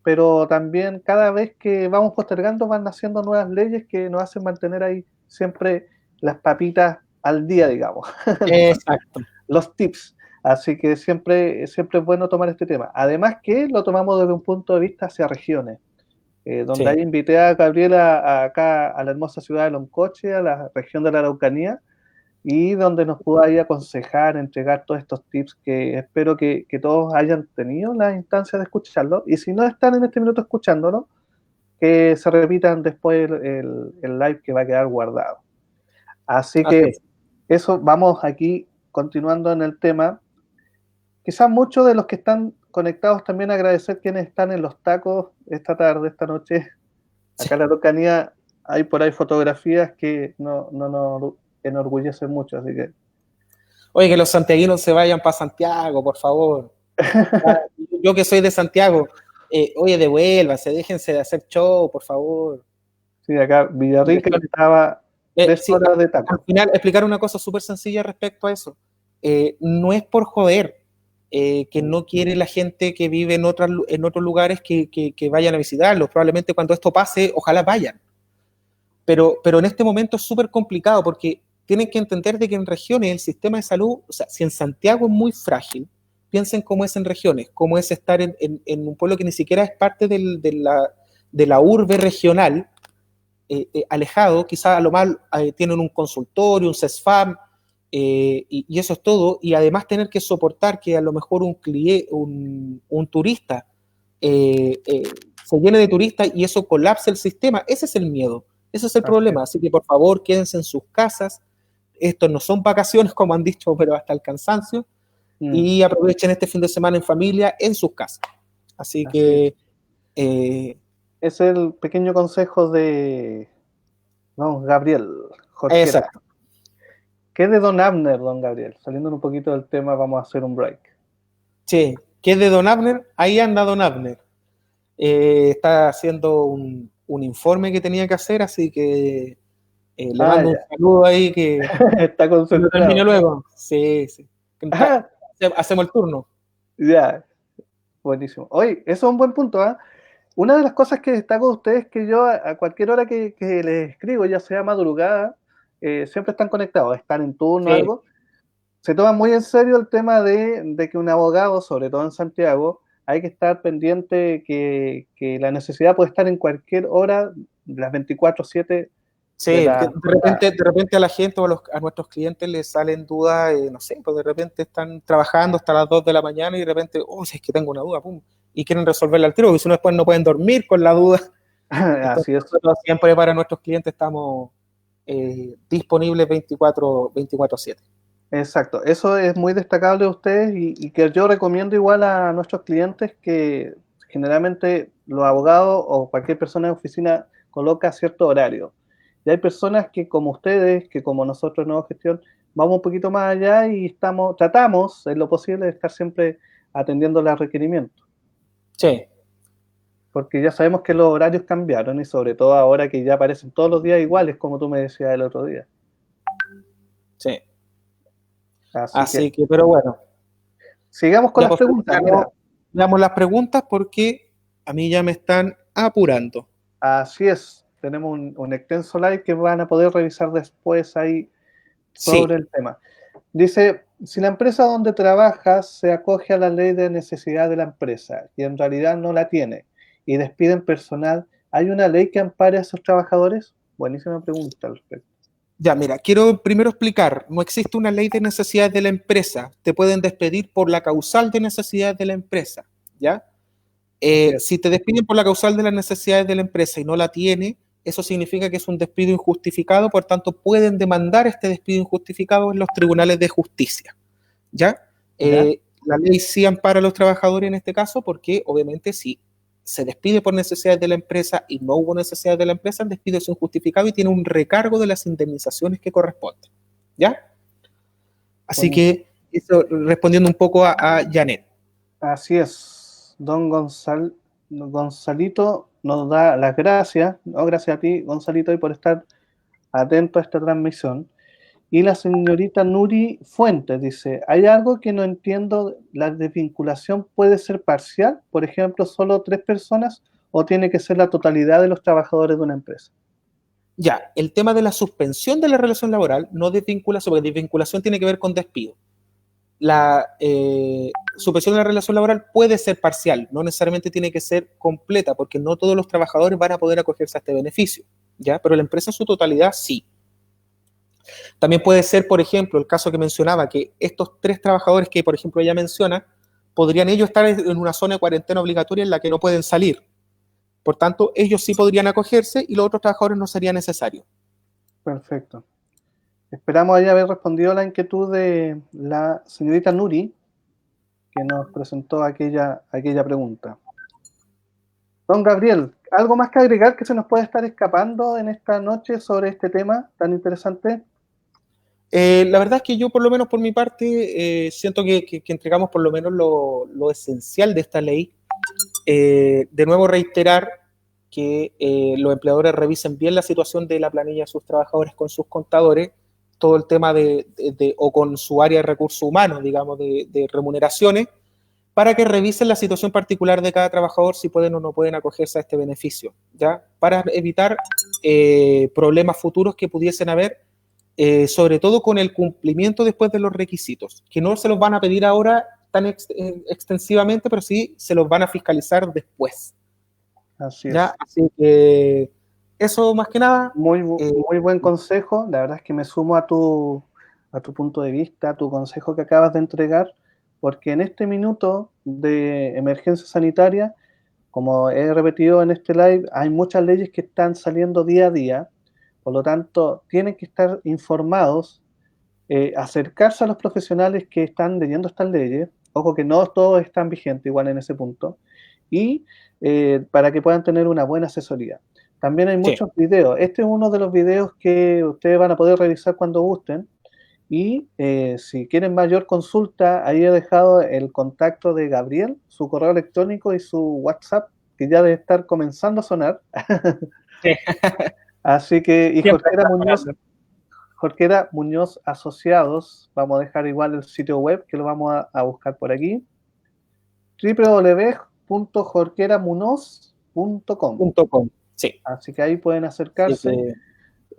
pero también cada vez que vamos postergando van naciendo nuevas leyes que nos hacen mantener ahí siempre las papitas al día, digamos, Exacto. los tips. Así que siempre es bueno tomar este tema. Además que lo tomamos desde un punto de vista hacia regiones, donde Sí. ahí invité a Gabriela acá a la hermosa ciudad de Loncoche, a la región de la Araucanía, y donde nos pudo ahí aconsejar, entregar todos estos tips que espero que todos hayan tenido la instancia de escucharlo. Y si no están en este minuto escuchándolo, que se repitan después el live que va a quedar guardado. Así Así que es. eso, vamos aquí continuando en el tema. Quizás muchos de los que están conectados también agradecer quienes están en los tacos esta tarde, esta noche. Sí. Acá en la Araucanía hay por ahí fotografías que no nos enorgullecen mucho, así que Oye, que los santiaguinos se vayan para Santiago, por favor. Ah, yo que soy de Santiago, oye, devuélvanse, déjense de hacer show, por favor. sí, acá Villarrica estaba tres Sí, horas de al taco. final explicar una cosa súper sencilla respecto a eso. No es por joder que no quiere la gente que vive en otros lugares que vayan a visitarlos. Probablemente cuando esto pase, ojalá vayan. Pero en este momento es súper complicado porque tienen que entender de que en regiones el sistema de salud, o sea, si en Santiago es muy frágil, piensen cómo es en regiones, cómo es estar en un pueblo que ni siquiera es parte de la urbe regional, alejado, quizás a lo más tienen un consultorio, un CESFAM, y eso es todo, y además tener que soportar que a lo mejor un turista se llene de turistas y eso colapse el sistema, ese es el miedo, ese es el Así es. problema, así que por favor quédense en sus casas, estos no son vacaciones como han dicho, pero hasta el cansancio, Mm, y aprovechen este fin de semana en familia en sus casas. Así así es. que eh, Es el pequeño consejo de don Gabriel Jorquera. exacto. ¿Qué es de don Abner, don Gabriel? Saliendo un poquito del tema, vamos a hacer un break. Che, ¿qué es de Don Abner? Ahí anda Don Abner. Está haciendo un informe que tenía que hacer, así que le Ah, mando un ya. saludo ahí Está que lo termine concentrado. luego. Sí, sí. Ah, Hacemos el turno. ya, buenísimo. Oye, eso es un buen punto, ¿ah? Una de las cosas que destaco de ustedes es que yo a cualquier hora que les escribo, ya sea madrugada, siempre están conectados, están en turno o Sí, algo. Se toma muy en serio el tema de que un abogado, sobre todo en Santiago, hay que estar pendiente que la necesidad puede estar en cualquier hora, las 24/7 de sí, la jornada. de repente a la gente o a nuestros clientes les salen dudas, no sé, pues de repente están trabajando hasta las 2 de la mañana y de repente, oh, si es que tengo una duda, pum, y quieren resolverla al tiro, porque si no después no pueden dormir con la duda. Entonces Así es. nosotros siempre para nuestros clientes estamos disponibles 24/7. Exacto, eso es muy destacable de ustedes y que yo recomiendo igual a nuestros clientes que generalmente los abogados o cualquier persona de oficina coloca cierto horario. Y hay personas que como ustedes, que como nosotros en Nueva Gestión, vamos un poquito más allá y tratamos en lo posible de estar siempre atendiendo los requerimientos, Sí, porque ya sabemos que los horarios cambiaron y sobre todo ahora que ya aparecen todos los días iguales, como tú me decías el otro día. sí. Así que Así que, pero bueno, sigamos con ya las pues preguntas. veamos, Mira, veamos las preguntas porque a mí ya me están apurando. así es, tenemos un extenso live que van a poder revisar después ahí sobre Sí, el tema. Dice, si la empresa donde trabajas se acoge a la ley de necesidad de la empresa y en realidad no la tiene y despiden personal, ¿hay una ley que ampare a esos trabajadores? Buenísima pregunta al respecto. ya mira, quiero primero explicar, no existe una ley de necesidades de la empresa, te pueden despedir por la causal de necesidades de la empresa, ¿ya? Así es. Si te despiden por la causal de las necesidades de la empresa y no la tiene, eso significa que es un despido injustificado, por tanto pueden demandar este despido injustificado en los tribunales de justicia, ¿ya? ¿Ya? La ley sí ampara a los trabajadores en este caso porque obviamente si se despide por necesidades de la empresa y no hubo necesidades de la empresa, el despido es injustificado y tiene un recargo de las indemnizaciones que corresponden, ¿ya? Así Buenísimo. que eso respondiendo un poco a Janet. Así es. Don Gonzalito nos da las gracias, no, gracias a ti, Gonzalito, y por estar atento a esta transmisión. Y la señorita Nuri Fuentes dice, hay algo que no entiendo, ¿la desvinculación puede ser parcial? Por ejemplo, solo 3 personas o tiene que ser la totalidad de los trabajadores de una empresa. Ya, el tema de la suspensión de la relación laboral no desvinculación, porque desvinculación tiene que ver con despido. La suspensión de la relación laboral puede ser parcial, no necesariamente tiene que ser completa, porque no todos los trabajadores van a poder acogerse a este beneficio, ¿ya? Pero la empresa en su totalidad sí. También puede ser, por ejemplo, el caso que mencionaba, que estos 3 trabajadores que, por ejemplo, ella menciona, podrían ellos estar en una zona de cuarentena obligatoria en la que no pueden salir. Por tanto, ellos sí podrían acogerse y los otros trabajadores no sería necesario. Perfecto. Esperamos ahí haber respondido a la inquietud de la señorita Nuri, que nos presentó aquella pregunta. Don Gabriel, ¿algo más que agregar que se nos puede estar escapando en esta noche sobre este tema tan interesante? La verdad es que yo, por lo menos por mi parte, siento que entregamos por lo menos lo esencial de esta ley. De nuevo reiterar que los empleadores revisen bien la situación de la planilla de sus trabajadores con sus contadores, todo el tema o con su área de recursos humanos, digamos, de remuneraciones, para que revisen la situación particular de cada trabajador, si pueden o no pueden acogerse a este beneficio, ¿ya? Para evitar problemas futuros que pudiesen haber, sobre todo con el cumplimiento después de los requisitos, que no se los van a pedir ahora tan extensivamente, pero sí se los van a fiscalizar después. Así es. ¿Ya? Así que eso más que nada. Muy buen consejo. La verdad es que me sumo a tu punto de vista, a tu consejo que acabas de entregar, porque en este minuto de emergencia sanitaria, como he repetido en este live, hay muchas leyes que están saliendo día a día, por lo tanto, tienen que estar informados, acercarse a los profesionales que están leyendo estas leyes, ojo que no todos están vigentes igual en ese punto, y para que puedan tener una buena asesoría. También hay Sí. muchos videos. Este es uno de los videos que ustedes van a poder revisar cuando gusten. Y si quieren mayor consulta, ahí he dejado el contacto de Gabriel, su correo electrónico y su WhatsApp, que ya debe estar comenzando a sonar. Sí. Así que, y Siempre Jorquera está Muñoz, hablando. Jorquera Muñoz Asociados, vamos a dejar igual el sitio web, que lo vamos a buscar por aquí, www.jorqueramunoz.com. .com. Sí. Así que ahí pueden Así acercarse.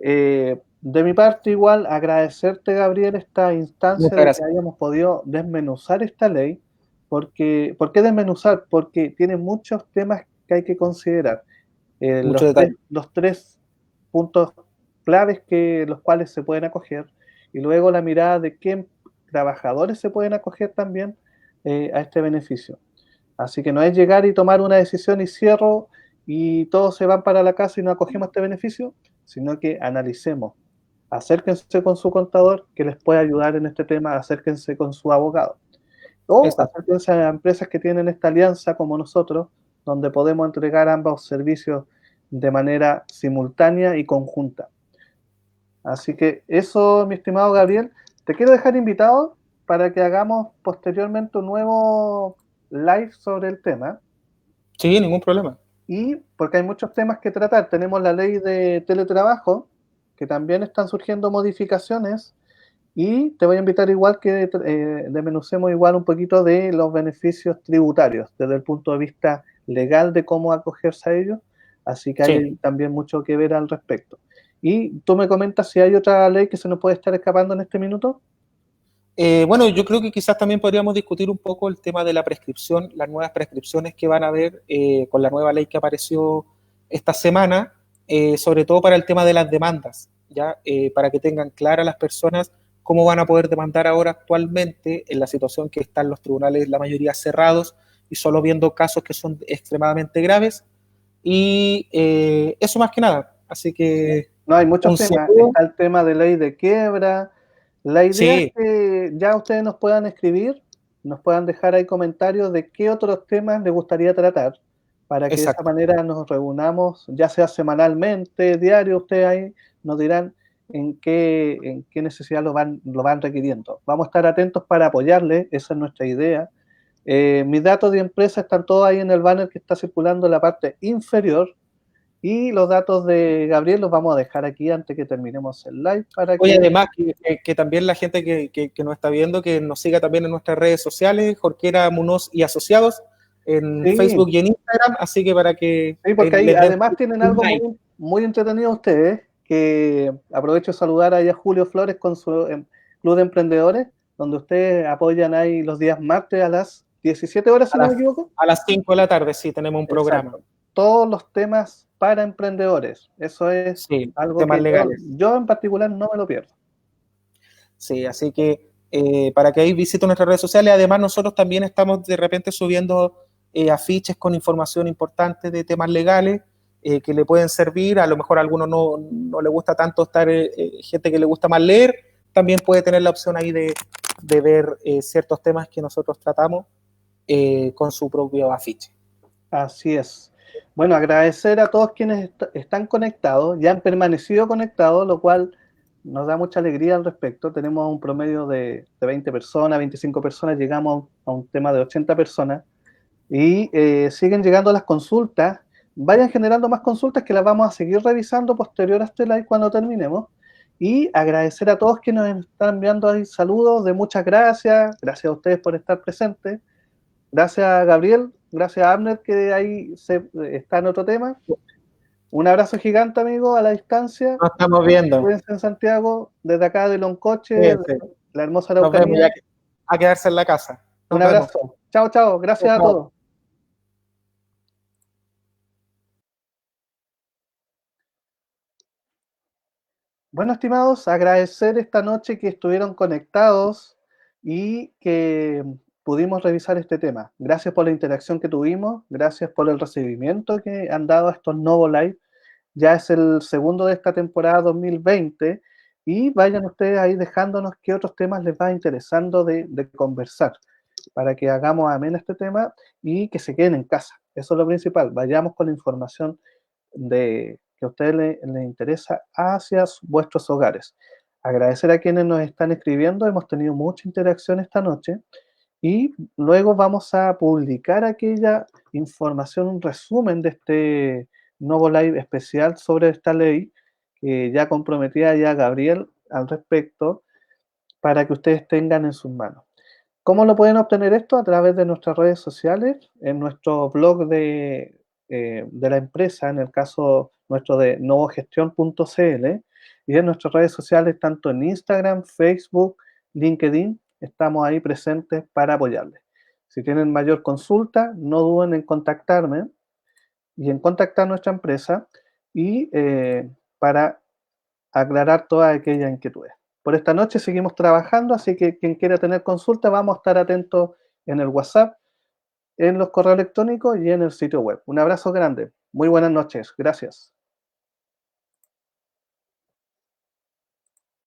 que, De mi parte, igual, agradecerte, Gabriel, esta instancia muchas de que gracias. hayamos podido desmenuzar esta ley. Porque, ¿por qué desmenuzar? Porque tiene muchos temas que hay que considerar. Mucho detalle. Los 3 puntos claves que los cuales se pueden acoger, y luego la mirada de qué trabajadores se pueden acoger también a este beneficio. Así que no es llegar y tomar una decisión y cierro y todos se van para la casa y no acogemos este beneficio, sino que analicemos. Acérquense con su contador que les puede ayudar en este tema, acérquense con su abogado. O Exacto. acérquense a empresas que tienen esta alianza como nosotros, donde podemos entregar ambos servicios de manera simultánea y conjunta. Así que eso, mi estimado Gabriel, te quiero dejar invitado para que hagamos posteriormente un nuevo live sobre el tema. Sí, ningún problema. Y porque hay muchos temas que tratar. Tenemos la ley de teletrabajo, que también están surgiendo modificaciones. Y te voy a invitar igual que desmenucemos igual un poquito de los beneficios tributarios, desde el punto de vista legal de cómo acogerse a ellos. Así que Sí. hay también mucho que ver al respecto. Y tú me comentas si hay otra ley que se nos puede estar escapando en este minuto. Bueno, yo creo que quizás también podríamos discutir un poco el tema de la prescripción, las nuevas prescripciones que van a haber con la nueva ley que apareció esta semana, sobre todo para el tema de las demandas, ¿ya? Para que tengan claras las personas cómo van a poder demandar ahora actualmente en la situación que están los tribunales, la mayoría cerrados y solo viendo casos que son extremadamente graves. Y eso más que nada. Así que No, hay muchos un temas. saludo. Está el tema de ley de quiebra. La idea es Sí, que ya ustedes nos puedan escribir, nos puedan dejar ahí comentarios de qué otros temas les gustaría tratar, para que de esa exacto. manera nos reunamos, ya sea semanalmente, diario, ustedes ahí nos dirán en qué necesidad lo van requiriendo. Vamos a estar atentos para apoyarles, esa es nuestra idea. Mis datos de empresa están todos ahí en el banner que está circulando en la parte inferior. Y los datos de Gabriel los vamos a dejar aquí antes que terminemos el live para Oye, que... además que también la gente que nos está viendo, que nos siga también en nuestras redes sociales, Jorquera, Munoz y Asociados, en Sí, Facebook y en Instagram, así que para que sí, porque ahí les den además tienen un algo like. muy, muy entretenido ustedes, que aprovecho de saludar ahí a Julio Flores con su Club de Emprendedores, donde ustedes apoyan ahí los días martes a las 17 horas, A si no me las, equivoco. a las 5 de la tarde, sí, tenemos un programa. Exacto. Todos los temas para emprendedores. Eso es Sí, algo temas que yo, legales. yo en particular no me lo pierdo. Sí, así que para que ahí visiten nuestras redes sociales. Además, nosotros también estamos de repente subiendo afiches con información importante de temas legales que le pueden servir. A lo mejor a algunos no le gusta tanto estar, gente que le gusta más leer, también puede tener la opción ahí de ver ciertos temas que nosotros tratamos con su propio afiche. Así es. Bueno, agradecer a todos quienes están conectados, ya han permanecido conectados, lo cual nos da mucha alegría al respecto. Tenemos un promedio de 20 personas, 25 personas, llegamos a un tema de 80 personas y siguen llegando las consultas. Vayan generando más consultas que las vamos a seguir revisando posterior a este live cuando terminemos. Y agradecer a todos que nos están enviando ahí saludos de muchas gracias. Gracias a ustedes por estar presentes. Gracias a Gabriel, gracias a Abner que ahí está en otro tema. Un abrazo gigante, amigo, a la distancia. Nos estamos viendo. Cuídense en Santiago, desde acá de Loncoche, Cuídense. la hermosa Nos vemos Araucanía. ya a quedarse en la casa. Un Nos vemos. abrazo. Chao, chao. Chao, Gracias a chao. todos. Bueno, estimados, agradecer esta noche que estuvieron conectados y que pudimos revisar este tema. Gracias por la interacción que tuvimos, gracias por el recibimiento que han dado a estos Novo Live. Ya es el segundo de esta temporada 2020 y vayan ustedes ahí dejándonos qué otros temas les va interesando de conversar para que hagamos amén este tema y que se queden en casa. Eso es lo principal. Vayamos con la información que a ustedes les interesa hacia vuestros hogares. Agradecer a quienes nos están escribiendo. Hemos tenido mucha interacción esta noche y luego vamos a publicar aquella información, un resumen de este nuevo live especial sobre esta ley que ya comprometía ya Gabriel al respecto para que ustedes tengan en sus manos. ¿Cómo lo pueden obtener esto? A través de nuestras redes sociales, en nuestro blog de la empresa, en el caso nuestro de novogestión.cl, y en nuestras redes sociales, tanto en Instagram, Facebook, LinkedIn, estamos ahí presentes para apoyarles. Si tienen mayor consulta, no duden en contactarme y en contactar nuestra empresa y para aclarar todas aquellas inquietudes. Por esta noche seguimos trabajando, así que quien quiera tener consulta, vamos a estar atentos en el WhatsApp, en los correos electrónicos y en el sitio web. Un abrazo grande. Muy buenas noches. Gracias.